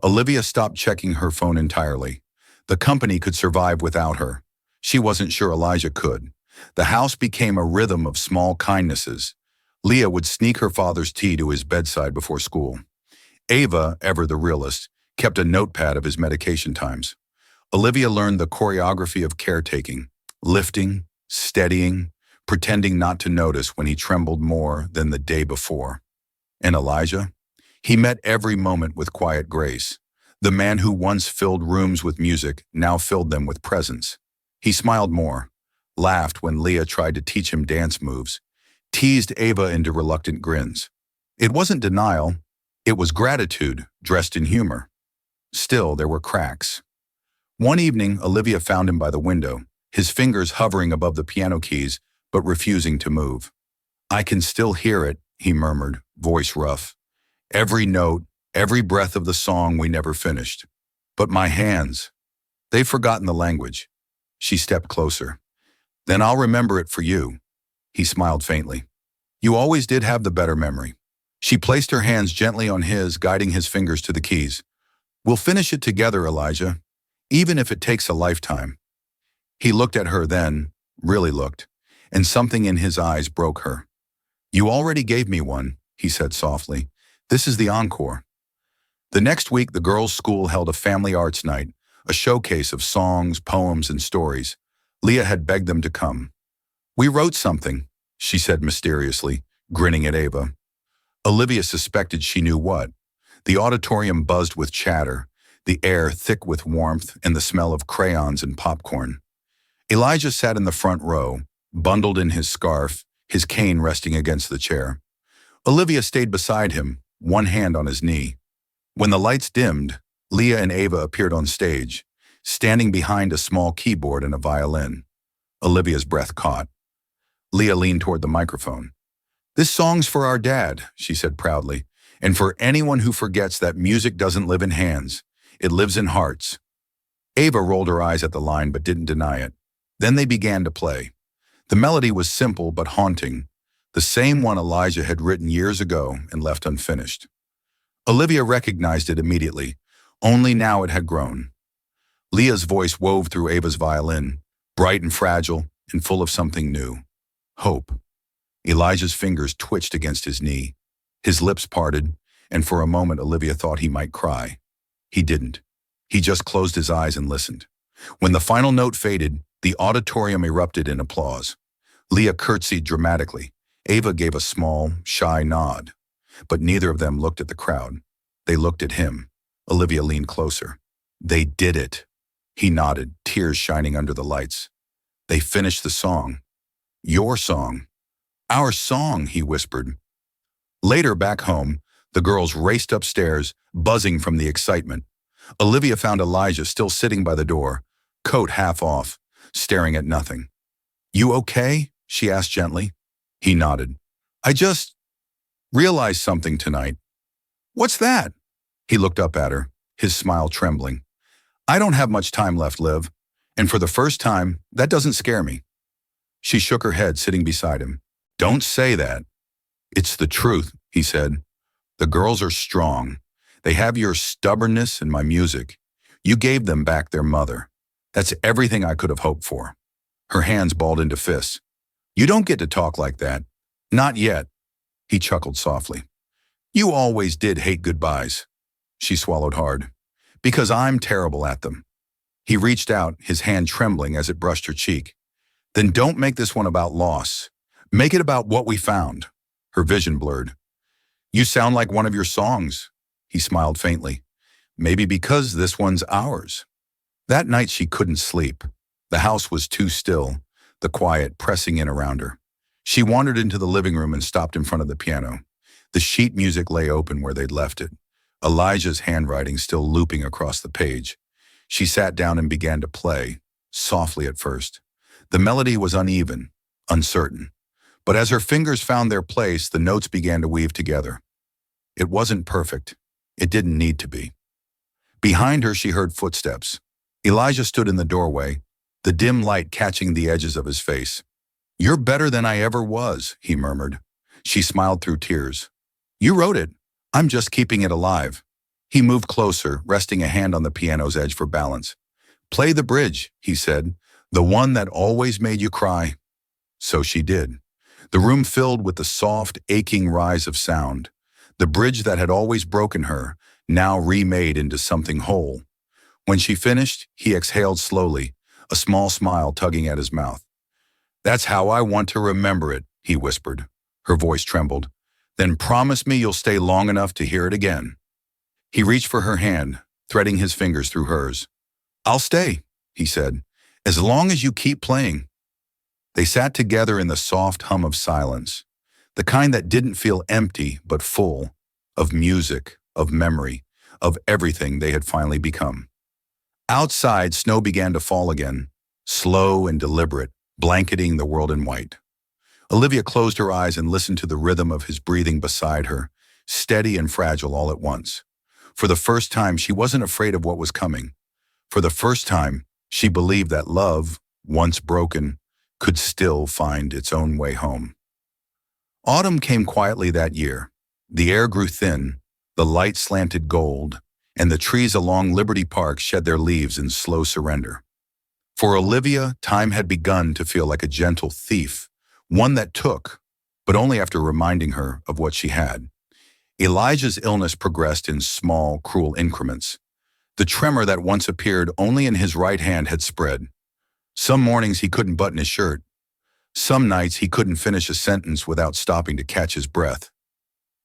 Olivia stopped checking her phone entirely. The company could survive without her. She wasn't sure Elijah could. The house became a rhythm of small kindnesses. Leah would sneak her father's tea to his bedside before school. Ava, ever the realist, kept a notepad of his medication times. Olivia learned the choreography of caretaking, lifting, steadying, pretending not to notice when he trembled more than the day before. And Elijah? He met every moment with quiet grace. The man who once filled rooms with music now filled them with presence. He smiled more, laughed when Leah tried to teach him dance moves, teased Ava into reluctant grins. It wasn't denial, it was gratitude dressed in humor. Still, there were cracks. One evening, Olivia found him by the window, his fingers hovering above the piano keys, but refusing to move. "I can still hear it," he murmured, voice rough. "Every note, every breath of the song we never finished. But my hands, they've forgotten the language." She stepped closer. "Then I'll remember it for you." He smiled faintly. "You always did have the better memory." She placed her hands gently on his, guiding his fingers to the keys. "We'll finish it together, Elijah, even if it takes a lifetime." He looked at her then, really looked, and something in his eyes broke her. "You already gave me one," he said softly. "This is the encore." The next week, the girls' school held a family arts night, a showcase of songs, poems, and stories. Leah had begged them to come. "We wrote something," she said mysteriously, grinning at Ava. Olivia suspected she knew what. The auditorium buzzed with chatter, the air thick with warmth and the smell of crayons and popcorn. Elijah sat in the front row, bundled in his scarf, his cane resting against the chair. Olivia stayed beside him, one hand on his knee. When the lights dimmed, Leah and Ava appeared on stage, standing behind a small keyboard and a violin. Olivia's breath caught. Leah leaned toward the microphone. "This song's for our dad," she said proudly, "and for anyone who forgets that music doesn't live in hands. It lives in hearts." Ava rolled her eyes at the line but didn't deny it. Then they began to play. The melody was simple but haunting, the same one Elijah had written years ago and left unfinished. Olivia recognized it immediately, only now it had grown. Leah's voice wove through Ava's violin, bright and fragile and full of something new. Hope. Elijah's fingers twitched against his knee. His lips parted, and for a moment Olivia thought he might cry. He didn't. He just closed his eyes and listened. When the final note faded, the auditorium erupted in applause. Leah curtsied dramatically. Ava gave a small, shy nod. But neither of them looked at the crowd. They looked at him. Olivia leaned closer. "They did it." He nodded, tears shining under the lights. "They finished the song." "Your song." "Our song," he whispered. Later, back home, the girls raced upstairs, buzzing from the excitement. Olivia found Elijah still sitting by the door, coat half off, staring at nothing. "You okay?" she asked gently. He nodded. "I just realized something tonight." "What's that?" He looked up at her, his smile trembling. "I don't have much time left, Liv, and for the first time, that doesn't scare me." She shook her head, sitting beside him. "Don't say that." "It's the truth," he said. "The girls are strong. They have your stubbornness and my music. You gave them back their mother. That's everything I could have hoped for." Her hands balled into fists. "You don't get to talk like that. Not yet." He chuckled softly. "You always did hate goodbyes." She swallowed hard. "Because I'm terrible at them." He reached out, his hand trembling as it brushed her cheek. "Then don't make this one about loss. Make it about what we found." Her vision blurred. "You sound like one of your songs." He smiled faintly. "Maybe because this one's ours." That night she couldn't sleep. The house was too still, the quiet pressing in around her. She wandered into the living room and stopped in front of the piano. The sheet music lay open where they'd left it, Elijah's handwriting still looping across the page. She sat down and began to play, softly at first. The melody was uneven, uncertain, But as her fingers found their place, the notes began to weave together. It wasn't perfect. It didn't need to be. Behind her, she heard footsteps. Elijah stood in the doorway, the dim light catching the edges of his face. "You're better than I ever was," he murmured. She smiled through tears. "You wrote it. I'm just keeping it alive." He moved closer, resting a hand on the piano's edge for balance. "Play the bridge," he said, "the one that always made you cry." So she did. The room filled with the soft, aching rise of sound. The bridge that had always broken her, now remade into something whole. When she finished, he exhaled slowly, a small smile tugging at his mouth. "That's how I want to remember it," he whispered. Her voice trembled. "Then promise me you'll stay long enough to hear it again." He reached for her hand, threading his fingers through hers. "I'll stay," he said, "as long as you keep playing." They sat together in the soft hum of silence, the kind that didn't feel empty but full, of music, of memory, of everything they had finally become. Outside, snow began to fall again, slow and deliberate, blanketing the world in white. Olivia closed her eyes and listened to the rhythm of his breathing beside her, steady and fragile all at once. For the first time, she wasn't afraid of what was coming. For the first time, she believed that love, once broken, could still find its own way home. Autumn came quietly that year. The air grew thin, the light slanted gold, and the trees along Liberty Park shed their leaves in slow surrender. For Olivia, time had begun to feel like a gentle thief, one that took, but only after reminding her of what she had. Elijah's illness progressed in small, cruel increments. The tremor that once appeared only in his right hand had spread. Some mornings he couldn't button his shirt. Some nights he couldn't finish a sentence without stopping to catch his breath.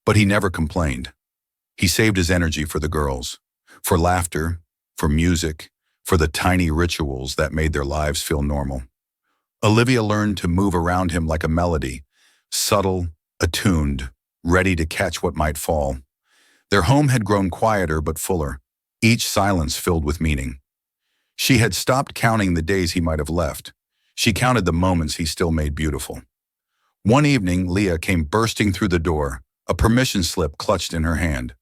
But he never complained. He saved his energy for the girls, for laughter, for music, for the tiny rituals that made their lives feel normal. Olivia learned to move around him like a melody, subtle, attuned, ready to catch what might fall. Their home had grown quieter but fuller, each silence filled with meaning. She had stopped counting the days he might have left. She counted the moments he still made beautiful. One evening, Leah came bursting through the door, a permission slip clutched in her hand.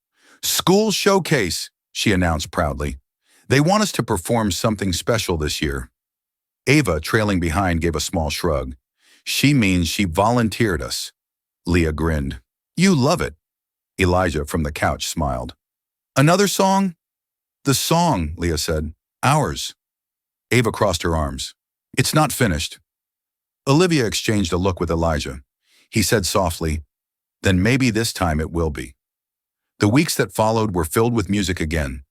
"School showcase," she announced proudly. "They want us to perform something special this year." Ava, trailing behind, gave a small shrug. "She means she volunteered us." Leah grinned. "You love it." Elijah from the couch smiled. "Another song?" "The song," Leah said. "Ours." Ava crossed her arms. "It's not finished." Olivia exchanged a look with Elijah. He said softly, "Then maybe this time it will be." The weeks that followed were filled with music again.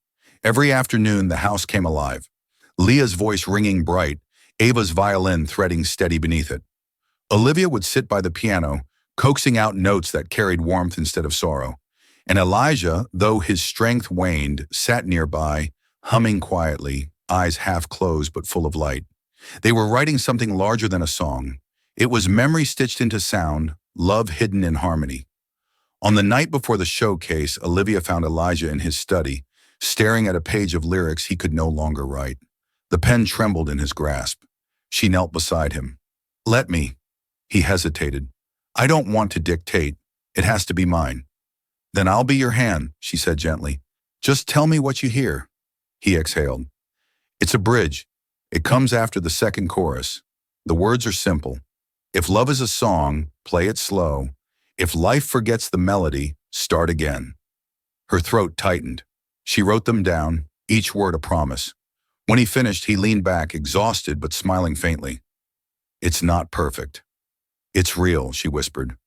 Every afternoon the house came alive. Leah's voice ringing bright, Ava's violin threading steady beneath it. Olivia would sit by the piano, coaxing out notes that carried warmth instead of sorrow. And Elijah, though his strength waned, sat nearby, humming quietly, eyes half closed but full of light. They were writing something larger than a song. It was memory stitched into sound, love hidden in harmony. On the night before the showcase, Olivia found Elijah in his study, staring at a page of lyrics he could no longer write. The pen trembled in his grasp. She knelt beside him. "Let me." He hesitated. "I don't want to dictate. It has to be mine." "Then I'll be your hand," she said gently. "Just tell me what you hear." He exhaled. "It's a bridge. It comes after the second chorus. The words are simple. If love is a song, play it slow. If life forgets the melody, start again." Her throat tightened. She wrote them down, each word a promise. When he finished, he leaned back, exhausted but smiling faintly. "It's not perfect. It's real," she whispered.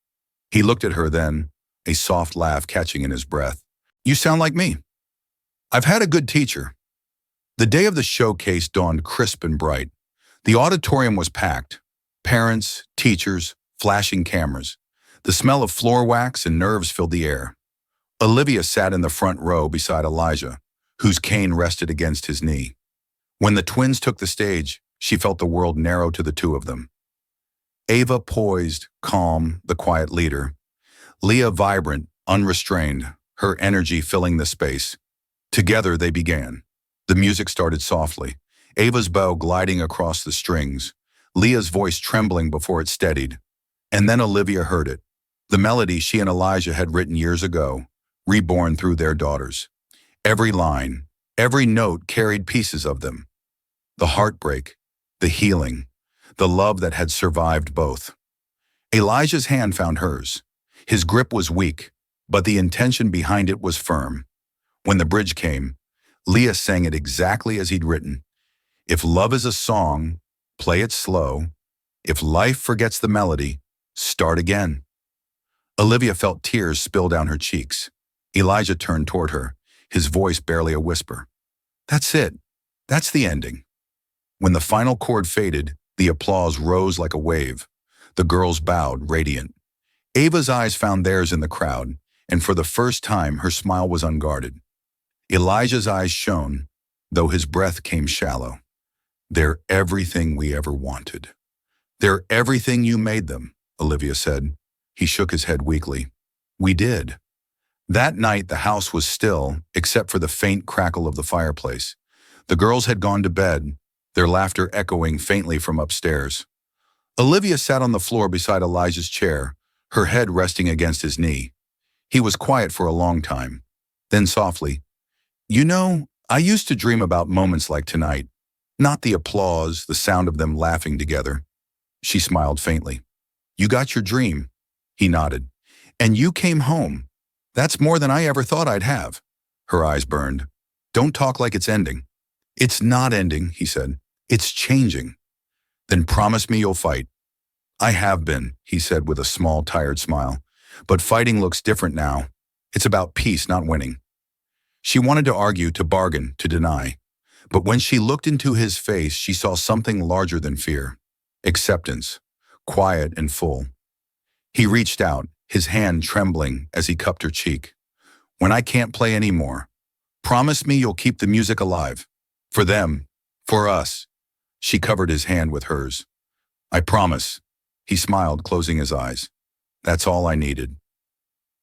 He looked at her then, a soft laugh catching in his breath. "You sound like me. I've had a good teacher." The day of the showcase dawned crisp and bright. The auditorium was packed. Parents, teachers, flashing cameras. The smell of floor wax and nerves filled the air. Olivia sat in the front row beside Elijah, whose cane rested against his knee. When the twins took the stage, she felt the world narrow to the two of them. Ava poised, calm, the quiet leader. Leah vibrant, unrestrained, her energy filling the space. Together they began. The music started softly, Ava's bow gliding across the strings, Leah's voice trembling before it steadied. And then Olivia heard it. The melody she and Elijah had written years ago, reborn through their daughters. Every line, every note carried pieces of them. The heartbreak, the healing, the love that had survived both. Elijah's hand found hers. His grip was weak, but the intention behind it was firm. When the bridge came, Leah sang it exactly as he'd written. If love is a song, play it slow. If life forgets the melody, start again. Olivia felt tears spill down her cheeks. Elijah turned toward her, his voice barely a whisper. That's it. That's the ending. When the final chord faded, the applause rose like a wave. The girls bowed, radiant. Ava's eyes found theirs in the crowd, and for the first time her smile was unguarded. Elijah's eyes shone, though his breath came shallow. They're everything we ever wanted. They're everything you made them, Olivia said. He shook his head weakly. We did. That night the house was still, except for the faint crackle of the fireplace. The girls had gone to bed, their laughter echoing faintly from upstairs. Olivia sat on the floor beside Elijah's chair, her head resting against his knee. He was quiet for a long time. Then softly, You know, I used to dream about moments like tonight. Not the applause, the sound of them laughing together. She smiled faintly. You got your dream. He nodded. And you came home. That's more than I ever thought I'd have. Her eyes burned. Don't talk like it's ending. It's not ending, he said. It's changing. Then promise me you'll fight. I have been, he said with a small, tired smile. But fighting looks different now. It's about peace, not winning. She wanted to argue, to bargain, to deny. But when she looked into his face, she saw something larger than fear. Acceptance, quiet and full. He reached out, his hand trembling as he cupped her cheek. When I can't play anymore, promise me you'll keep the music alive. For them, for us. She covered his hand with hers. I promise. He smiled, closing his eyes. That's all I needed.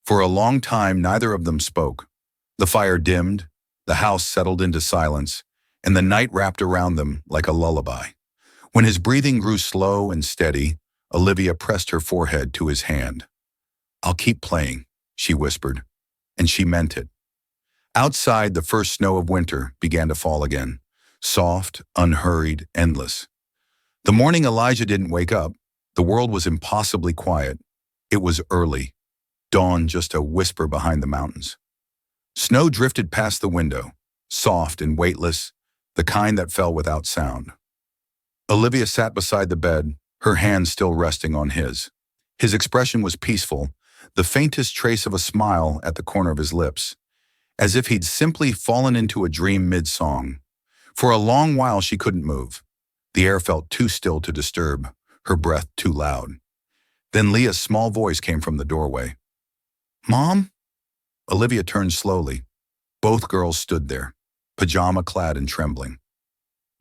For a long time, neither of them spoke. The fire dimmed, the house settled into silence, and the night wrapped around them like a lullaby. When his breathing grew slow and steady, Olivia pressed her forehead to his hand. I'll keep playing, she whispered, and she meant it. Outside, the first snow of winter began to fall again, soft, unhurried, endless. The morning Elijah didn't wake up, the world was impossibly quiet. It was early, dawn just a whisper behind the mountains. Snow drifted past the window, soft and weightless, the kind that fell without sound. Olivia sat beside the bed, her hand still resting on his. His expression was peaceful, the faintest trace of a smile at the corner of his lips, as if he'd simply fallen into a dream mid-song. For a long while she couldn't move. The air felt too still to disturb, her breath too loud. Then Leah's small voice came from the doorway. Mom? Olivia turned slowly. Both girls stood there, pajama-clad and trembling.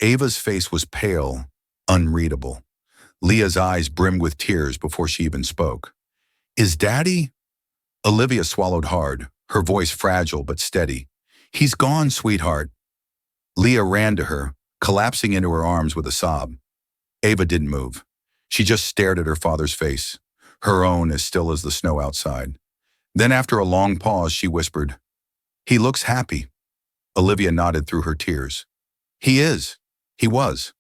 Ava's face was pale, unreadable. Leah's eyes brimmed with tears before she even spoke. Is Daddy? Olivia swallowed hard, her voice fragile but steady. He's gone, sweetheart. Leah ran to her, collapsing into her arms with a sob. Ava didn't move. She just stared at her father's face, her own as still as the snow outside. Then after a long pause, she whispered, He looks happy. Olivia nodded through her tears. He is. He was.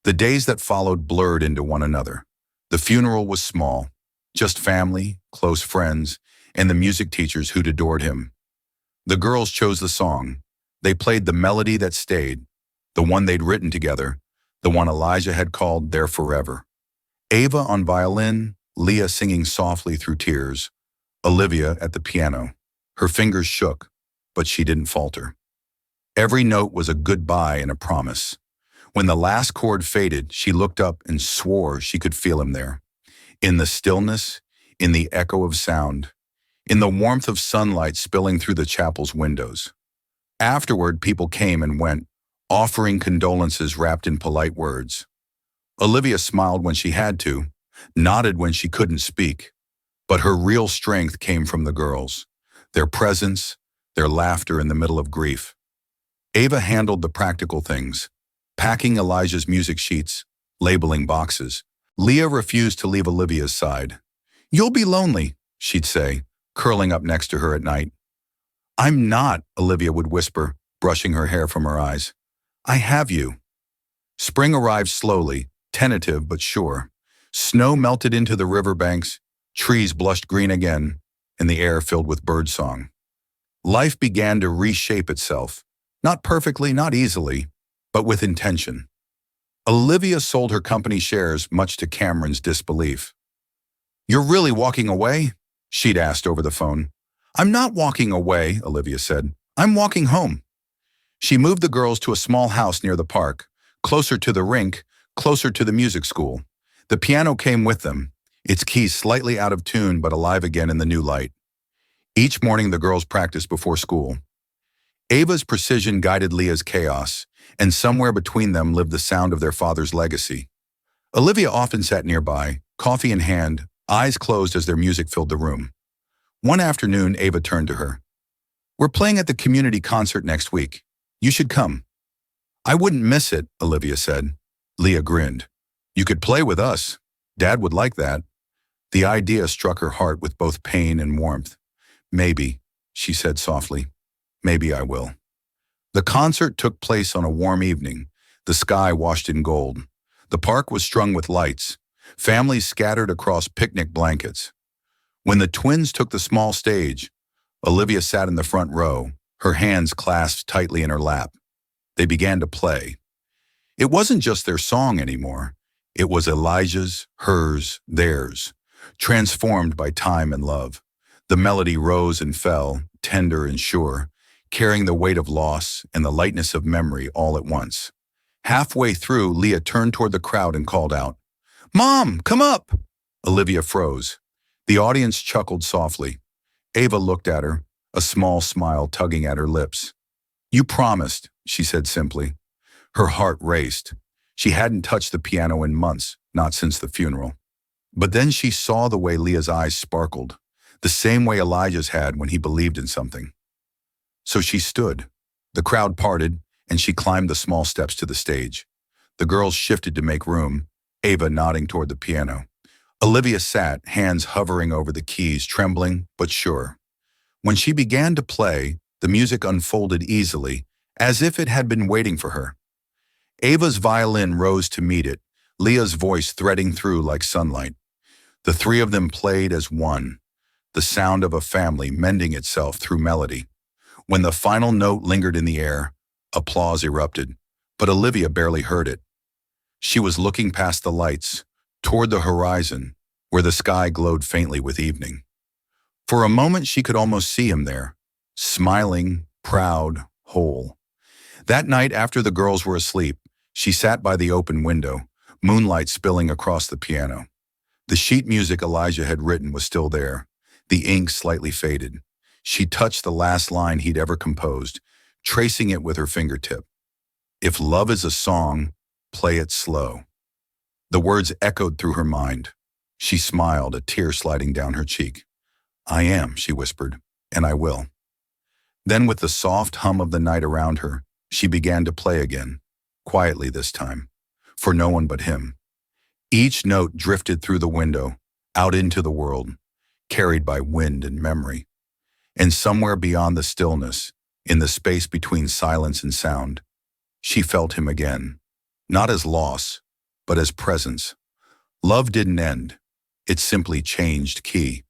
The days that followed blurred into one another. The funeral was small, just family, close friends, and the music teachers who'd adored him. The girls chose the song. They played the melody that stayed, the one they'd written together, the one Elijah had called their forever. Ava on violin, Leah singing softly through tears, Olivia at the piano. Her fingers shook, but she didn't falter. Every note was a goodbye and a promise. When the last chord faded, she looked up and swore she could feel him there. In the stillness, in the echo of sound, in the warmth of sunlight spilling through the chapel's windows. Afterward, people came and went, offering condolences wrapped in polite words. Olivia smiled when she had to, nodded when she couldn't speak. But her real strength came from the girls, their presence, their laughter in the middle of grief. Ava handled the practical things, packing Elijah's music sheets, labeling boxes, Leah refused to leave Olivia's side. "You'll be lonely," she'd say, curling up next to her at night. "I'm not," Olivia would whisper, brushing her hair from her eyes. "I have you." Spring arrived slowly, tentative but sure. Snow melted into the riverbanks, trees blushed green again, and the air filled with birdsong. Life began to reshape itself, not perfectly, not easily, but with intention. Olivia sold her company shares, much to Cameron's disbelief. "You're really walking away?" she'd asked over the phone. "I'm not walking away," Olivia said. "I'm walking home." She moved the girls to a small house near the park, closer to the rink, closer to the music school. The piano came with them, its keys slightly out of tune but alive again in the new light. Each morning the girls practiced before school. Ava's precision guided Leah's chaos, and somewhere between them lived the sound of their father's legacy. Olivia often sat nearby, coffee in hand, eyes closed as their music filled the room. One afternoon, Ava turned to her. "We're playing at the community concert next week. You should come." "I wouldn't miss it," Olivia said. Leah grinned. "You could play with us. Dad would like that." The idea struck her heart with both pain and warmth. "Maybe," she said softly. "Maybe I will." The concert took place on a warm evening, the sky washed in gold. The park was strung with lights, families scattered across picnic blankets. When the twins took the small stage, Olivia sat in the front row, her hands clasped tightly in her lap. They began to play. It wasn't just their song anymore. It was Elijah's, hers, theirs, transformed by time and love. The melody rose and fell, tender and sure, carrying the weight of loss and the lightness of memory all at once. Halfway through, Leah turned toward the crowd and called out, "Mom, come up!" Olivia froze. The audience chuckled softly. Ava looked at her, a small smile tugging at her lips. "You promised," she said simply. Her heart raced. She hadn't touched the piano in months, not since the funeral. But then she saw the way Leah's eyes sparkled, the same way Elijah's had when he believed in something. So she stood. The crowd parted, and she climbed the small steps to the stage. The girls shifted to make room, Ava nodding toward the piano. Olivia sat, hands hovering over the keys, trembling but sure. When she began to play, the music unfolded easily, as if it had been waiting for her. Ava's violin rose to meet it, Leah's voice threading through like sunlight. The three of them played as one, the sound of a family mending itself through melody. When the final note lingered in the air, applause erupted, but Olivia barely heard it. She was looking past the lights, toward the horizon, where the sky glowed faintly with evening. For a moment she could almost see him there, smiling, proud, whole. That night, after the girls were asleep, she sat by the open window, moonlight spilling across the piano. The sheet music Elijah had written was still there, the ink slightly faded. She touched the last line he'd ever composed, tracing it with her fingertip. "If love is a song, play it slow." The words echoed through her mind. She smiled, a tear sliding down her cheek. "I am," she whispered, "and I will." Then with the soft hum of the night around her, she began to play again, quietly this time, for no one but him. Each note drifted through the window, out into the world, carried by wind and memory. And somewhere beyond the stillness, in the space between silence and sound, she felt him again, not as loss, but as presence. Love didn't end. It simply changed key.